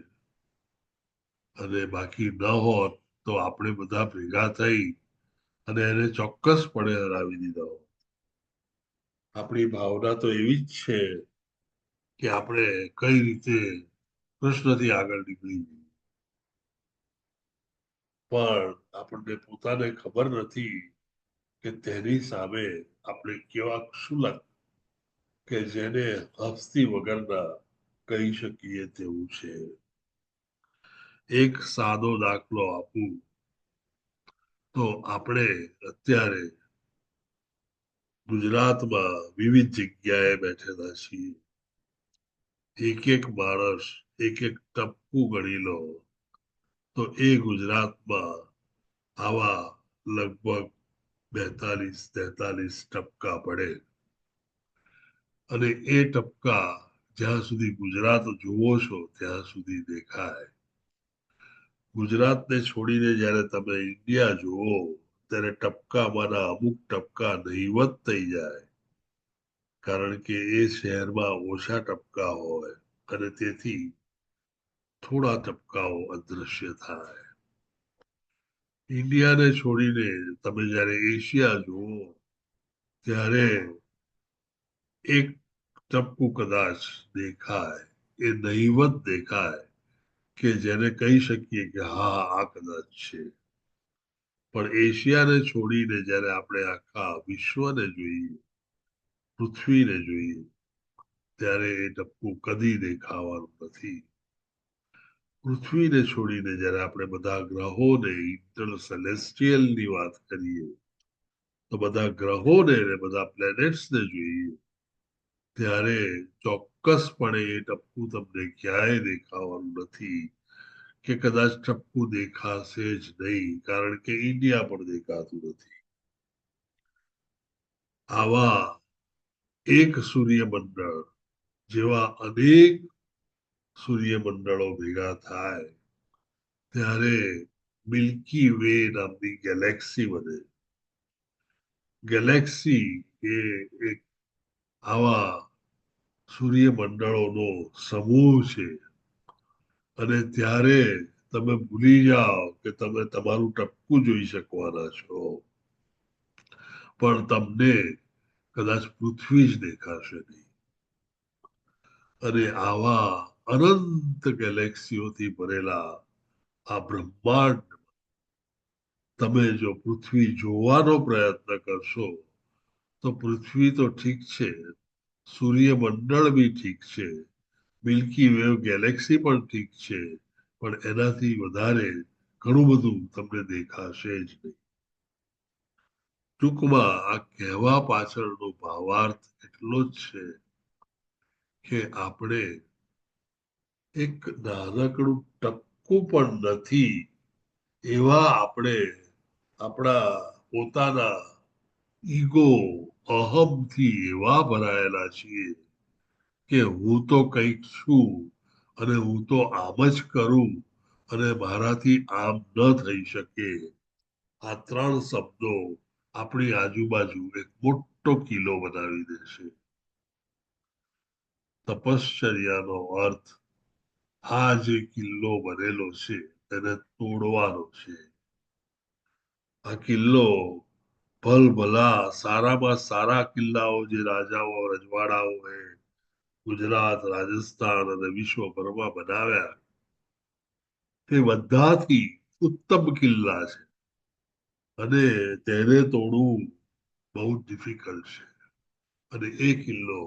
અને બાકી ન હોત તો આપણે બધા ભેગા થઈ અને એને ચોક્કસપણે હરાવી દીધો. આપણી ભાવના તો એવી જ છે કે આપણે કઈ રીતે કૃષ્ણથી આગળ નીકળી જઈએ, પણ આપણને પોતાને ખબર નથી કે તેની સામે આપણે કેવા ક્ષુલક કે જેને હસ્તી વગરના કહી શકીએ તેવું છે. એક સાદો દાખલો આપું તો આપણે અત્યારે ગુજરાતમાં વિવિધ જગ્યાએ બેઠેલા છીએ. એક એક માણસ એક એક ટપકું ગણી લો તો એ ગુજરાતમાં આવા લગભગ 42-43 ટપકા પડે અને એ ટપકા જ્યાં સુધી ગુજરાત જુઓ છો ત્યાં સુધી દેખાય. ગુજરાતને છોડીને જ્યારે તમે ઇન્ડિયા જુઓ ત્યારે ટપકામાંના અમુક ટપકા નહીવત થઈ જાય, કારણ કે એ શહેરમાં ઓછા ટપકા હોય અને તેથી થોડા ટપકાઓ અદૃશ્ય થાય. ઇન્ડિયાને છોડીને તમે જ્યારે એશિયા જુઓ ત્યારે એક ટપકું કદાચ દેખાય, એ નહીવત દેખાય કે જેને કહી શકીએ કે હા આ કદાચ છે. પણ એશિયાને છોડીને જ્યારે આપણે આખા વિશ્વને જોઈએ, પૃથ્વીને જોઈએ, ત્યારે એ ટપકું કદી દેખાવાનું નથી. પૃથ્વીને છોડીને જ્યારે આપણે બધા ગ્રહોને ઇન્ટરસેલેસ્ટિયલ ની વાત કરીએ તો બધા ગ્રહોને અને બધા પ્લેનેટ્સને જોઈએ ત્યારે ચોક્કસપણે એ ટપકું તમને ક્યાંય દેખાવાનું નથી કે કદાચ ટપકું દેખાશે જ નહીં, કારણ કે ઇન્ડિયા પણ દેખાતું નથી. આવા એક સૂર્યમંડળ જેવા અનેક સૂર્યમંડળો ભેગા થાય ત્યારે મિલ્કી વે નામની ગેલેક્સી બને. ગેલેક્સી એ એક આવા સૂર્યમંડળોનો સમૂહ છે અને ત્યારે તમે ભૂલી જાઓ કે તમે તમારું ટપકું જોઈ શકવાના છો, પણ તમને કદાચ પૃથ્વી જ દેખાશે નહીં. અને આવા અનંત ગેલેક્સીઓથી ભરેલા આ બ્રહ્માંડ તમે જો પૃથ્વી જોવાનો પ્રયત્ન કરશો તો પૃથ્વી તો ઠીક છે, સૂર્યમંડળ બી ઠીક છે, મિલ્કી વે ગેલેક્સી પણ ઠીક છે, પણ એનાથી વધારે ઘણું બધું તમને દેખાશે જ નહીં. ટૂંકમાં આ કહેવા પાછળનો ભાવાર્થ એટલો જ છે કે આપણે એક નાનકડું ટપકું પણ નથી એવા આપણે આપણા પોતાના ઈગો અહમથી એવા ભરાયેલા છીએ કે હું તો કંઈક છું અને હું તો આમ જ કરું અને મારાથી આમ ન થઈ શકે. આ ત્રણ શબ્દો આપણી આજુબાજુ એક મોટો કિલ્લો બનાવી દેશે. તપશ્ચર્યાનો અર્થ આ જે કિલ્લો બનેલો છે તેને તોડવાનો છે. આ કિલ્લો ભલભલા સારામાં સારા કિલ્લાઓ જે રાજાઓ રજવાડાઓએ ગુજરાત, રાજસ્થાન અને વિશ્વભરમાં બનાવ્યા તે બધાથી ઉત્તમ કિલ્લા છે અને તેને તોડવું બહુ ડિફિકલ્ટ છે. અને એ કિલ્લો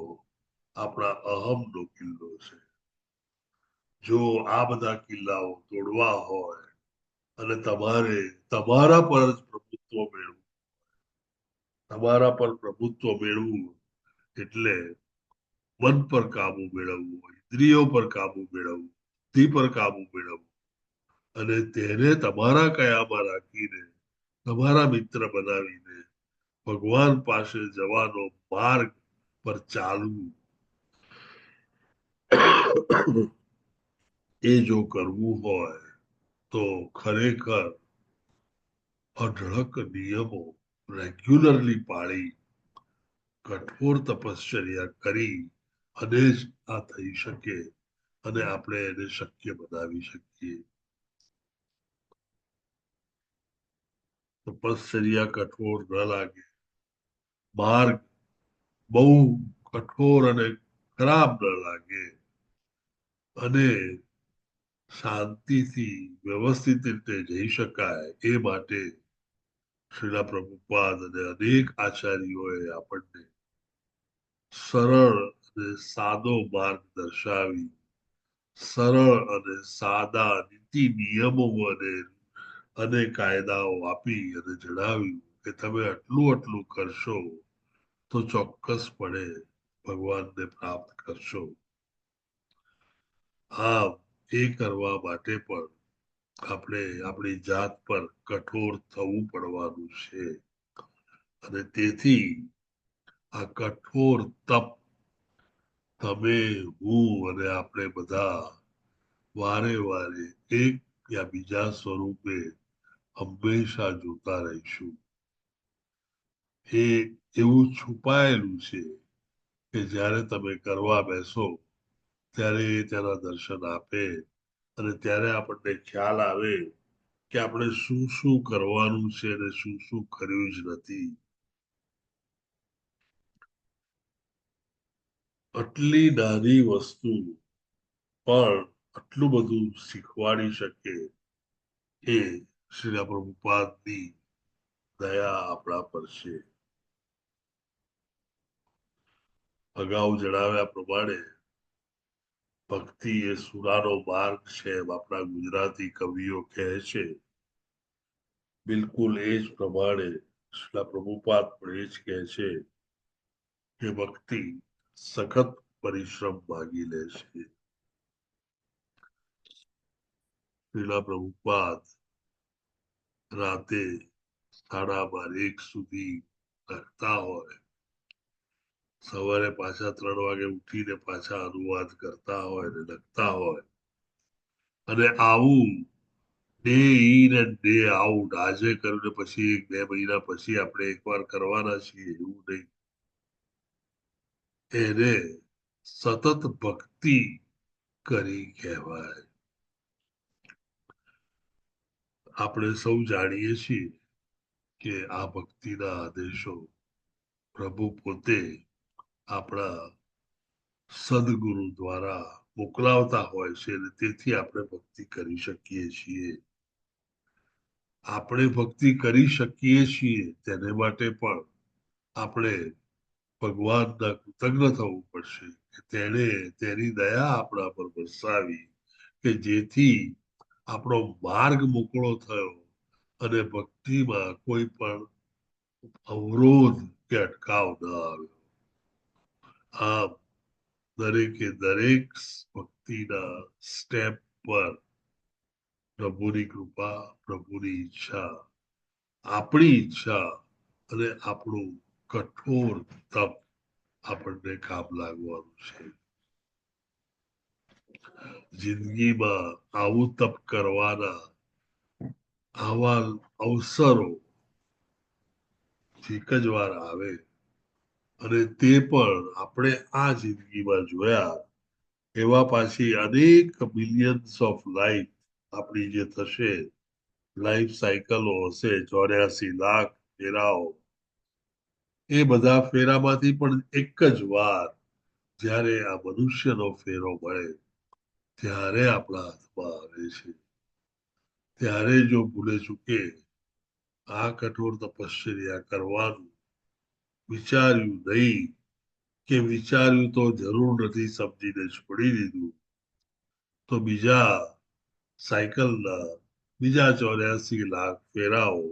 આપણા અહમનો કિલ્લો છે. જો આ બધા કિલ્લાઓ તોડવા હોય અને તમારે તમારા પર જ પ્રભુત્વ મેળવવું, તમારા પર પ્રભુત્વ મેળવવું એટલે મન પર કાબુ મેળવવું, ઇન્દ્રિયો પર કાબુ મેળવવું, બુદ્ધિ પર કાબુ મેળવવું અને તેને તમારા કયામાં રાખીને તમારા મિત્ર બનાવીને ભગવાન પાસે જવાનો માર્ગ પર ચાલવું, એ જો કરવું હોય તો ખરેખર અઢળક નિયમો રેગ્યુલરલી પાળી કઠોર તપશ્ચર્યા કરી અને જ આ થઈ શકે અને આપણે એને શક્ય બનાવી શકીએ. તપશ્ચર્યા કઠોર ન લાગે, માર્ગ બહુ કઠોર અને ખરાબ ન લાગે અને શાંતિથી વ્યવસ્થિત રીતે જઈ શકાય એ માટે શ્રીલા પ્રભુપાદ અને અનેક આચાર્યોએ આપણને સરળ અને સાદો માર્ગ દર્શાવી, સરળ અને સાદા નીતિ નિયમો અને કાયદાઓ આપી અને જણાવ્યું કે તમે આટલું આટલું કરશો તો ચોક્કસપણે ભગવાનને પ્રાપ્ત કરશો. આમ એ કરવા માટે પણ આપણે આપણી જાત પર કઠોર થવું પડવાનું છે અને તેથી આ કઠોર તપ તમે, હું અને આપણે બધા વારે વારે એક યા બીજા સ્વરૂપે હંમેશા જોતા રહીશું. એ એવું છુપાયેલું છે કે જ્યારે તમે કરવા બેસો ત્યારે તેના દર્શન આપે અને ત્યારે આપણને ખ્યાલ આવે કે આપણે શું શું કરવાનું છે અને શું શું કર્યું જ નથી. આટલી નાની વસ્તુ પણ આટલું બધું શીખવાડી શકે એ શ્રી પ્રભુપાદની દયા આપણા પર છે. અગાઉ જણાવ્યા પ્રમાણે ભક્તિ એ સુરાનો માર્ગ છે એમ આપણા ગુજરાતી કવિઓ કહે છે. બિલકુલ એ જ પ્રમાણે શ્રીલા પ્રભુપાદ પણ એ જ કહે છે કે ભક્તિ સખત પરિશ્રમ માંગી લે છે. શ્રીલા પ્રભુપાદ રાતે 12:30 સુધી લખતા હોય, સવારે પાછા 3 વાગે ઉઠીને પાછા અનુવાદ કરતા હોય ને લખતા હોય અને આવું day in and day out આજે કરીને પછી 1-2 મહિના પછી આપણે એકવાર કરવાના છીએ એવું નહીં. એને સતત ભક્તિ કરી કહેવાય. આપણે સૌ જાણીએ છીએ કે આ ભક્તિના આદેશો પ્રભુ પોતે આપણા સદગુરુ દ્વારા મોકલાવતા હોય છે અને તેથી આપણે ભક્તિ કરી શકીએ છીએ. આપણે ભક્તિ કરી શકીએ છીએ તેને માટે પણ આપણે ભગવાનના કૃતજ્ઞ થવું પડશે કે તેણે તેની દયા આપણા પર વરસાવી કે જેથી આપણો માર્ગ મોકળો થયો અને ભક્તિમાં કોઈ પણ અવરોધ કે અટકાવ ન આવ્યો. આમ દરેકે દરેક ભક્તિના સ્ટેપ પર પ્રભુની કૃપા, પ્રભુની ઈચ્છા, આપણી ઈચ્છા અને આપણું કઠોર તપ આપણને કામ લાગવાનું છે. જિંદગીમાં આવું તપ કરવાના આવા અવસરો એક જ વાર આવે અને તે પણ આપણે આ જિંદગીમાં જોયા એવા પાછી અનેક મિલિયન્સ ઓફ લાઈફ આપણી જે થશે, લાઈફ સાયકલો હશે 84 લાખ ફેરાઓ. એ બધા ફેરામાંથી પણ એક જ વાર જ્યારે આ મનુષ્યનો ફેરો મળે ત્યારે આપણા હાથમાં આવે છે. ત્યારે જો ભૂલે ચૂકે આ કઠોર તપશ્ચર્યા કરવાનું વિચાર્યું નહીં, કે વિચાર્યું તો જરૂર નથી સમજીને છોડી દીધું, તો બીજા સાયકલના બીજા 84 લાખ ફેરાઓ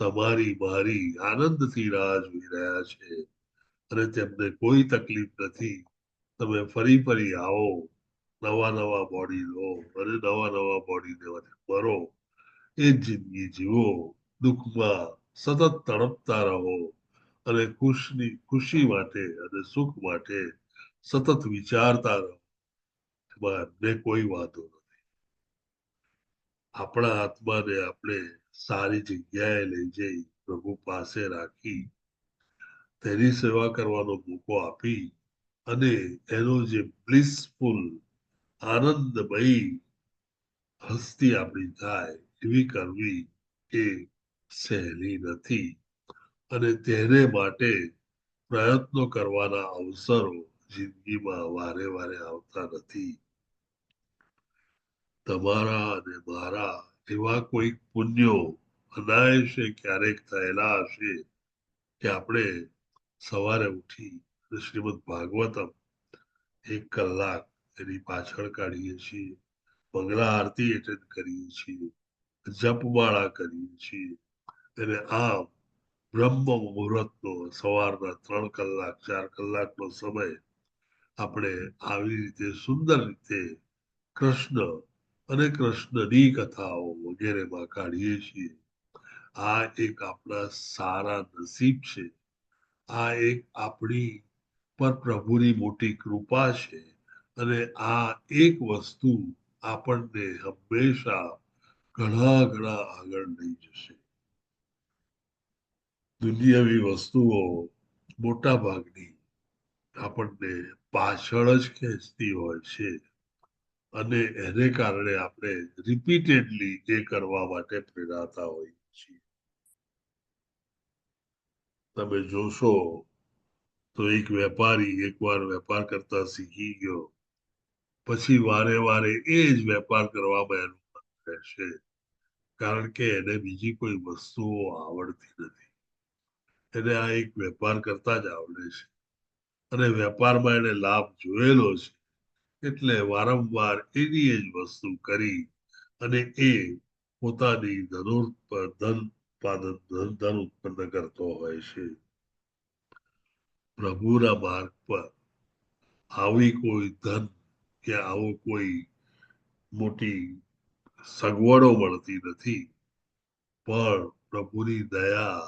તમારી મારી આનંદથી રાહ જોઈ રહ્યા છે અને તેમને કોઈ તકલીફ નથી. તમે ફરી ફરી આવો, નવા નવા બોડી લો અને નવા નવા બોડીને મરો. એ જ જિંદગી જીવો, દુઃખમાં સતત તડપતા રહો અને ખુશી માટે અને સુખ માટે સતત વિચારતા રહો. એમને કોઈ વાંધો નથી. આપણા આત્માને આપણે સારી જગ્યાએ લઈ જઈ પ્રભુ પાસે રાખી તેની સેવા કરવાનો મોકો આપી અને એનો જે બ્લિસફુલ આનંદમયી હસ્તી આપણી થાય એવી કરવી એ સહેલી નથી. અને તેને માટે પ્રયત્નો કરવાના અવસરો જિંદગીમાં વારે વારે આવતા નથી. તમારા અને મારા એવા કોઈક પુણ્યો અનાયસે ક્યારેક થયેલા હશે કે આપણે સવારે ઉઠી શ્રીમદ ભાગવતમ 1 કલાક એની પાછળ કાઢીએ છીએ, મંગળા આરતી એટેન્ડ કરીએ છીએ, જપમાળા કરીએ છીએ અને આમ બ્રહ્મ મુહૂર્તનો સવારના 3 કલાક 4 કલાકનો સમય આપણે આવી રીતે સુંદર રીતે કૃષ્ણ અને કૃષ્ણની કથાઓ વગેરેમાં કાઢીએ છીએ. આ એક આપણા સારા નસીબ છે. આ એક આપણી પર પ્રભુની મોટી કૃપા છે અને આ એક વસ્તુ આપણને હંમેશા ઘણા ઘણા આગળ લઈ જશે. દુનિયાવી વસ્તુઓ મોટા ભાગની આપણને પાછળ જ ખેંચતી હોય છે અને એને કારણે આપણે રિપીટેડલી એ કરવા માટે પ્રેરાતા હોઈએ છીએ. તમે જોશો તો એક વેપારી એકવાર વેપાર કરતા શીખી ગયો પછી વારે વારે એ જ વેપાર કરવામાં એનું મન રહેશે, કારણ કે એને બીજી કોઈ વસ્તુઓ આવડતી નથી. એને આ એક વેપાર કરતા જ આવડે છે અને વેપારમાં એને લાભ જોયેલો છે એટલે વારંવાર એની જ વસ્તુ કરી અને એ પોતાની ધન ઉત્પન્ન કરતો હોય છે. પ્રભુના માર્ગ પર આવી કોઈ ધન કે આવો કોઈ મોટી સગવડો મળતી નથી, પણ પ્રભુની દયા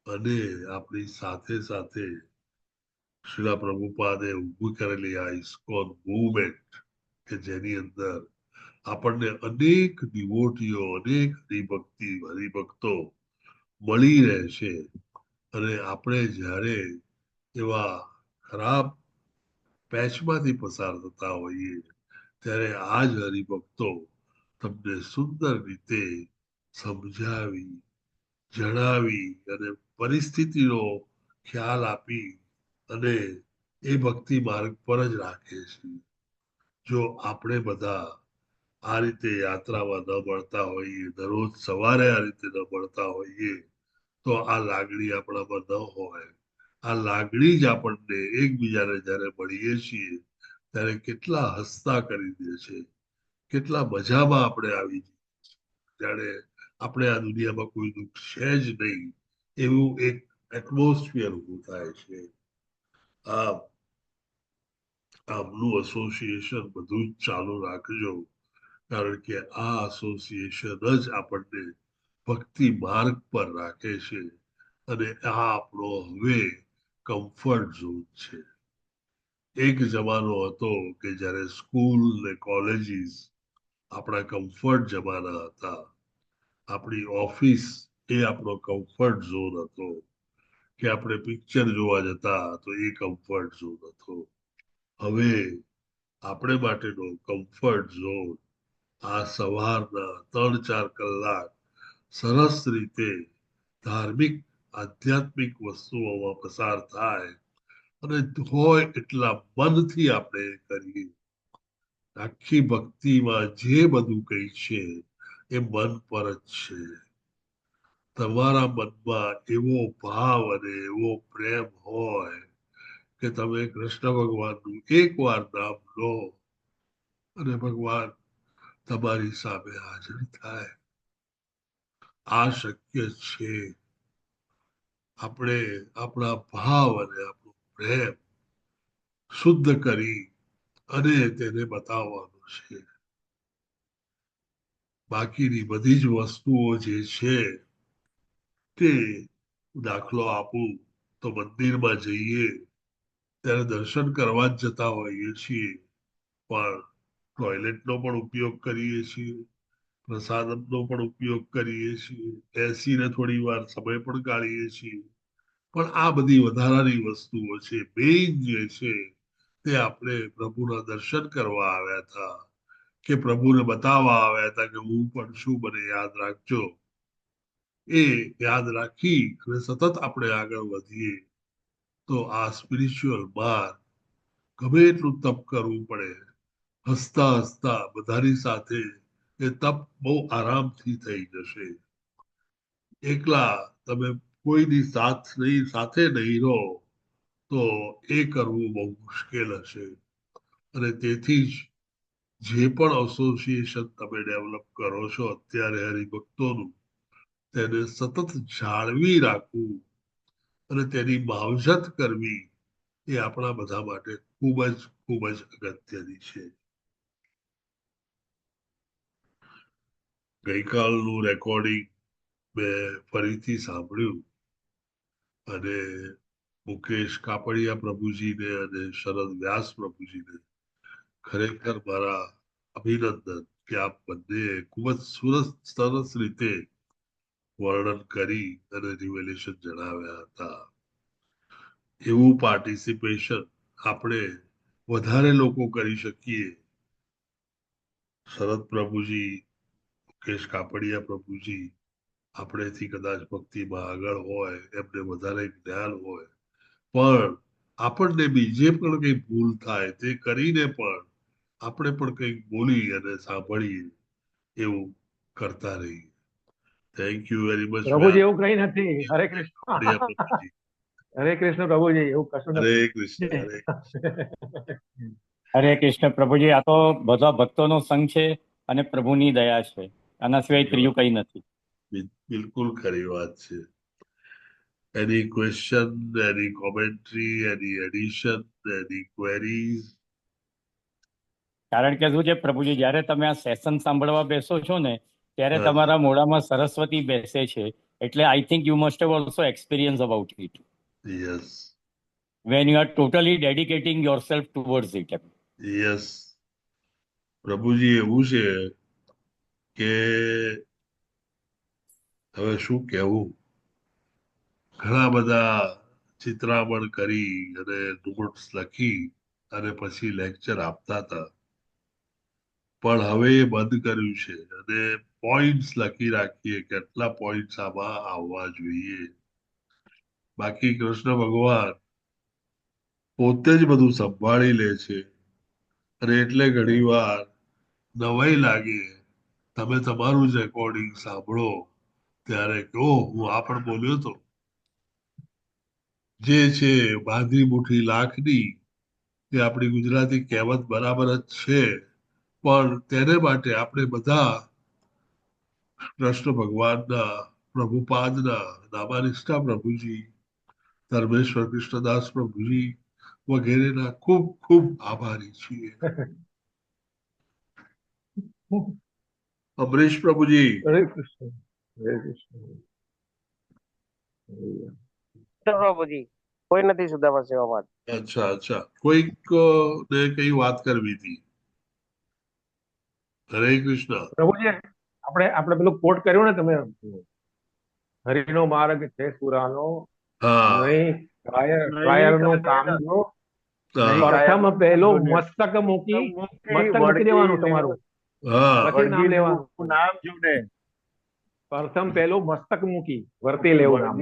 અને આપણી સાથે સાથે શ્રીલા પ્રભુપાદે ઊભી કરેલી આ ઇસ્કોન મૂવમેન્ટ કે જેની અંદર આપણને અનેક ડિવોટીઓ અનેક હરિભક્તો મળી રહે છે અને આપણે જ્યારે એવા ખરાબ પેચમાંથી પસાર થતા હોઈએ ત્યારે આ જ હરિભક્તો તમને સુંદર રીતે સમજાવી જણાવી અને પરિસ્થિતિનો ખ્યાલ આપી અને એ ભક્તિ માર્ગ પર જ રાખે છે. જો આપણે બધા આ રીતે યાત્રામાં ન મળતા હોઈએ, દરરોજ સવારે આ રીતે ન મળતા હોઈએ તો આ લાગણી આપણામાં ન હોય. આ લાગણી જ આપણને એકબીજાને જયારે મળીએ છીએ ત્યારે કેટલા હસતા કરી દે છે, કેટલા મજામાં આપણે આવી જાણે આપણે આ દુનિયામાં કોઈ દુઃખ છે જ નહીં એવું એક એટમોસ્ફિયર ઉભું થાય છે. આમનું એસોસિએશન બધું જ ચાલુ રાખજો, કારણ કે આ એસોસિએશન જ આપણને ભક્તિ માર્ગ પર રાખે છે અને આ આપણો હવે કમ્ફર્ટ ઝોન છે. એક જમાનો હતો કે જ્યારે સ્કૂલ ને કોલેજીસ આપણા કમ્ફર્ટ જમાના હતા. આપણી ઓફિસ એ આપણો કમ્ફર્ટ ઝોન હતો કે આપણે પિક્ચર જોવા જતા તો એ કમ્ફર્ટ ઝોન હતો. હવે આપણે માટેનો કમ્ફર્ટ ઝોન આ સવારના 3-4 કલાક સરસ રીતે ધાર્મિક આધ્યાત્મિક વસ્તુઓમાં પસાર થાય અને હોય એટલા મનથી આપણે કરીએ. આખી ભક્તિમાં જે બધું કઈ છે એ મન પર જ છે. તમારા મનમાં એવો ભાવ અને એવો પ્રેમ હોય કે તમે કૃષ્ણ ભગવાનનું એકવાર નામ લો અને ભગવાન તમારી સામે હાજર થાય. આ શક્ય છે. આપણે આપણા ભાવ અને આપણો પ્રેમ શુદ્ધ કરી અને તેને બતાવવાનું છે. બાકીની બધી જ વસ્તુઓ જે છે તે દાખલો આપું તો મંદિરમાં જઈએ ત્યારે દર્શન કરવા જ જતા હોઈએ છીએ, પણ ટોયલેટનો પણ ઉપયોગ કરીએ છીએ, પ્રસાદમનો પણ ઉપયોગ કરીએ છીએ, બેસીને થોડી વાર સમય પણ ગાળીએ છીએ. પણ આ બધી વધારાની વસ્તુઓ છે. મેઇન જે છે તે આપણે પ્રભુના દર્શન કરવા આવ્યા હતા, કે પ્રભુને બતાવવા આવ્યા હતા કે હું પણ શું, મને યાદ રાખજો. એ યાદ રાખી અને સતત આપણે આગળ વધીએ તો આ સ્પિરિચ્યુઅલ માર્ગ ગમે એટલું તપ કરવું પડે, હસતા હસતા બધાની સાથે એ તપ બહુ આરામથી થઈ જશે. એકલા તમે કોઈની સાથે નહીં રહો તો એ કરવું બહુ મુશ્કેલ હશે. અને તેથી જ જે પણ એસોસિએશન તમે ડેવલપ કરો છો અત્યારે હરિભક્તોનું, તેને સતત જાળવી રાખવું અને તેની માવજત કરવી એ આપણા બધા માટે ખૂબ જ અગત્યની છે. ગઈકાલનું રેકોર્ડિંગ મેં ફરીથી સાંભળ્યું અને મુકેશ કાપડિયા પ્રભુજીને અને શરદ વ્યાસ પ્રભુજીને ખરેખર મારા અભિનંદન કે આપ બંને ખૂબ જ સરસ રીતે વર્ણન કરી અને રિવેલેશન જણાવ્યા હતા. એવું પાર્ટિસિપેશન આપણે વધારે લોકો કરી શકીએ. શરદ પ્રભુજી, મુકેશ કાપડિયા પ્રભુજી આપણેથી કદાચ ભક્તિમાં આગળ હોય, એમને વધારે જ્ઞાન હોય, પણ આપણને બી જે પણ કઈ ભૂલ થાય તે કરીને પણ આપણે પણ કંઈક બોલી અને સાંભળીએ એવું કરતા રહીએ. Thank you very much. પ્રભુજી એવું કઈ નથી. હરે કૃષ્ણ. હરે કૃષ્ણ પ્રભુજી, એવું કશું હરે નથી. કૃષ્ણ. હરે કૃષ્ણ પ્રભુજી, આ તો બધા ભક્તોનો સંઘ છે અને પ્રભુની દયા છે. આના સિવાય ત્રીજું કઈ નથી. બિલકુલ ખરી વાત છે. એની ક્વેશ્ચન, એની કોમેન્ટ્રી, એની એડિશન, એની ક્વેરીઝ? કારણ કે શું છે પ્રભુજી, જયારે તમે આ સેશન સાંભળવા બેસો છો ને ત્યારે તમારા મોઢામાં સરસ્વતી બેસે છે. એટલે I think you must have also experience about it. Yes. When you are totally dedicating yourself towards it. Yes. પ્રભુજી એવું છે કે હવે શું કહેવું, ઘણા બધા ચિત્રામણ કરી અને નોટ્સ લખી અને પછી લેક્ચર આપતા હતા, પણ હવે એ બંધ કર્યું છે અને પોઈન્ટ્સ લખી રાખીએ કે કેટલા પોઈન્ટ્સ આમાં આવવા જોઈએ. બાકી કૃષ્ણ ભગવાન પોતે જ બધું સંભાળી લે છે. અને એટલે ઘણી વાર નવાઈ લાગે, તમે તમારું જ રેકોર્ડિંગ સાંભળો ત્યારે કહો હું આ પણ બોલ્યો હતો. જે છે બાંધી મુઠ્ઠી લાખની, એ આપણી ગુજરાતી કહેવત બરાબર જ છે, પણ તેને માટે આપણે બધા કૃષ્ણ ભગવાનના, પ્રભુપાદના, નામાનિષ્ઠા પ્રભુજી, ધર્મેશ્વર કૃષ્ણદાસ પ્રભુજી વગેરેના ખૂબ ખૂબ આભારી છીએ. અમરીશ પ્રભુજી. હરે કૃષ્ણ. હરે કૃષ્ણ. પ્રભુજી કોઈ નથી સુદામા સેવામાં. અચ્છા, કોઈક ને કઈ વાત કરવી હતી. હરે કૃષ્ણ. પ્રભુજી આપણે પેલું કોટ કર્યું ને તમે, હરિનો માર્ગ છે સુરાનો, હા નહીં ટ્રાયલ નું કામ જો હા પ્રથમ પહેલો મસ્તક મૂકી મસ્તક મૂકી દેવાનું તમારું, હા પછી નામ લેવાનું. નામ જોડે પ્રથમ પહેલું મસ્તક મૂકી વર્તી લેવું નામ,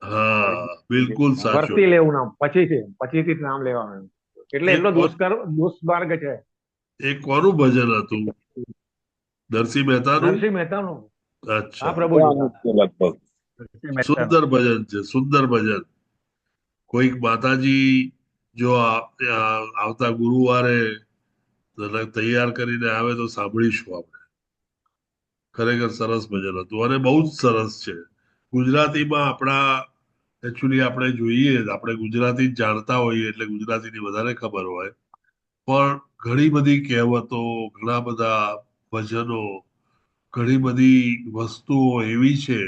હા બિલકુલ સાચું. વર્તી લેવું નામ, પછીથી નામ લેવાનું. એટલે એટલો દુષ્માર્ગ છે. એ કોનું ભજન હતું? નરસિંહ મહેતાનું? નરસિંહ મહેતાનું. હા અચ્છા, પ્રભુજી. લગભગ સુંદર ભજન છે, સુંદર ભજન. કોઈક માતાજી જો આવતા ગુરુવારે તૈયાર કરીને આવે તો સાંભળીશું આપણે. ખરેખર સરસ ભજન હતું અને બહુ જ સરસ છે. ગુજરાતીમાં આપણા એકચ્યુઅલી આપણે જોઈએ, આપણે ગુજરાતી જ જાણતા હોઈએ એટલે ગુજરાતીની વધારે ખબર હોય, પણ ઘણી બધી કહેવતો, ઘણા બધા ભજનો, ઘણી બધી વસ્તુઓ એવી છે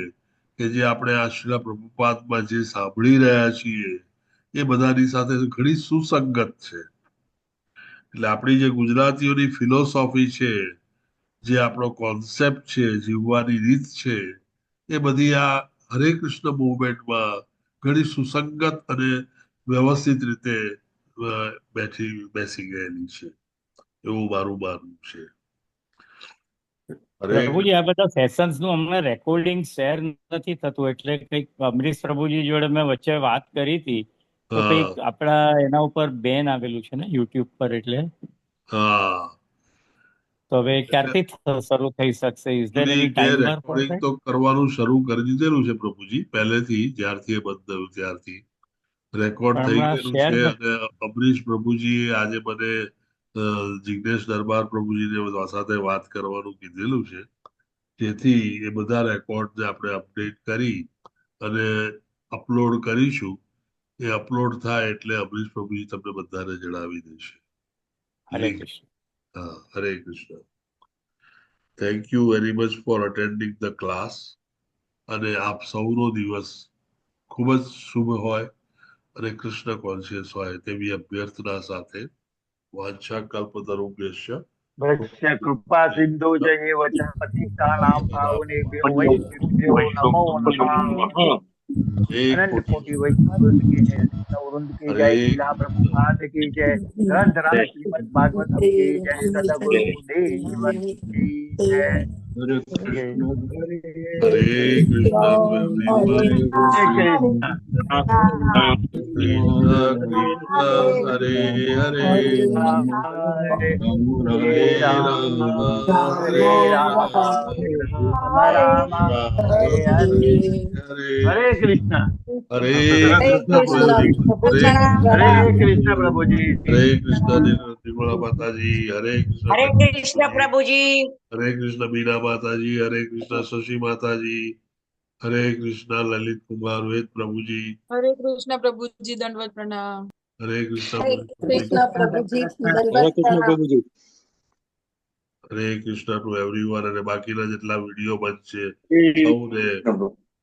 કે જે આપણે આ શ્રીલ પ્રભુપાદમાં જે સાંભળી રહ્યા છીએ એ બધાની સાથે ઘણી સુસંગત છે. એટલે આપણી જે ગુજરાતીઓની ફિલોસોફી છે, જે આપણો કોન્સેપ્ટ છે, જીવવાની રીત છે, એ બધી આ હરે કૃષ્ણ મુવમેન્ટમાં ઘણી સુસંગત અને વ્યવસ્થિત રીતે બેસી ગયેલી છે એવું મારું માનવું છે. પ્રભુજી, આ બધા સેશન્સ નું હમણાં રેકોર્ડિંગ શેર નથી થતું, એટલે કંઈક અમરીશ પ્રભુજી જોડે મેં વચ્ચે વાત કરી હતી તો કંઈક આપણા એના ઉપર બેન આવેલું છે ને યુટ્યુબ પર, એટલે હા તો હવે ક્યારથી શરૂ થઈ શકશે? Is there any timer recording તો કરવાનું શરૂ કરી દીધેલું છે પ્રભુજી, પહેલેથી જ્યારથી એ બંધ થયું ત્યારથી રેકોર્ડ થઈ ગયેલું છે. અને અમરીશ પ્રભુજી આજે મને જિગ્નેશ દરબાર પ્રભુજીને સાથે વાત કરવાનું કીધેલું છે, જેથી એ બધા રેકોર્ડને આપણે અપડેટ કરી અને અપલોડ કરીશું. એ અપલોડ થાય એટલે અમરીશ પ્રભુજી તમને બધાને જણાવી દેશે. હરે કૃષ્ણ. હા, હરે Krishna. Thank you very much for attending the class. અને આપ સૌનો દિવસ ખૂબ જ શુભ હોય અને કૃષ્ણ કોન્શિયસ હોય તેવી અભ્યર્થના સાથે વાંછા કલ્પતરુભ્યશ્ચ કૃપા સિંધુ જય વચનપતિતાનામ પાવનેભ્યો વૈષ્ણવેભ્યો નમો નમઃ. અનંત કોટી વૈષ્ણવ વૃંદ की जय, वैष्णव वृंद की जय, लीला प्रभुपाद की जय, ग्रंथराज श्रीमद् भागवतम की जय, सदगुरु देव की जय. हरे कृष्ण हरे हरे हरे राम हरे राम राम हरे हरे. हरे कृष्ण. हरे कृष्ण प्रभुजी. हरे कृष्ण निर्मला माता जी. हरे कृष्ण. हरे कृष्ण प्रभुजी. हरे कृष्ण बीना माता जी. हरे कृष्ण शशि माता जी. हरे कृष्ण ललित कुमार वेद प्रभु जी. हरे कृष्ण प्रभु जी, दंडवत प्रणाम. हरे कृष्ण प्रभु जी, हरे कृष्ण प्रभु जी. हरे कृष्ण टू एवरीवन. અને બાકીના જેટલા વિડીયો બનશે સૌને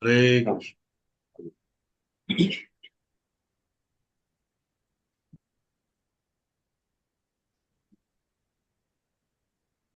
હરે કૃષ્ણ.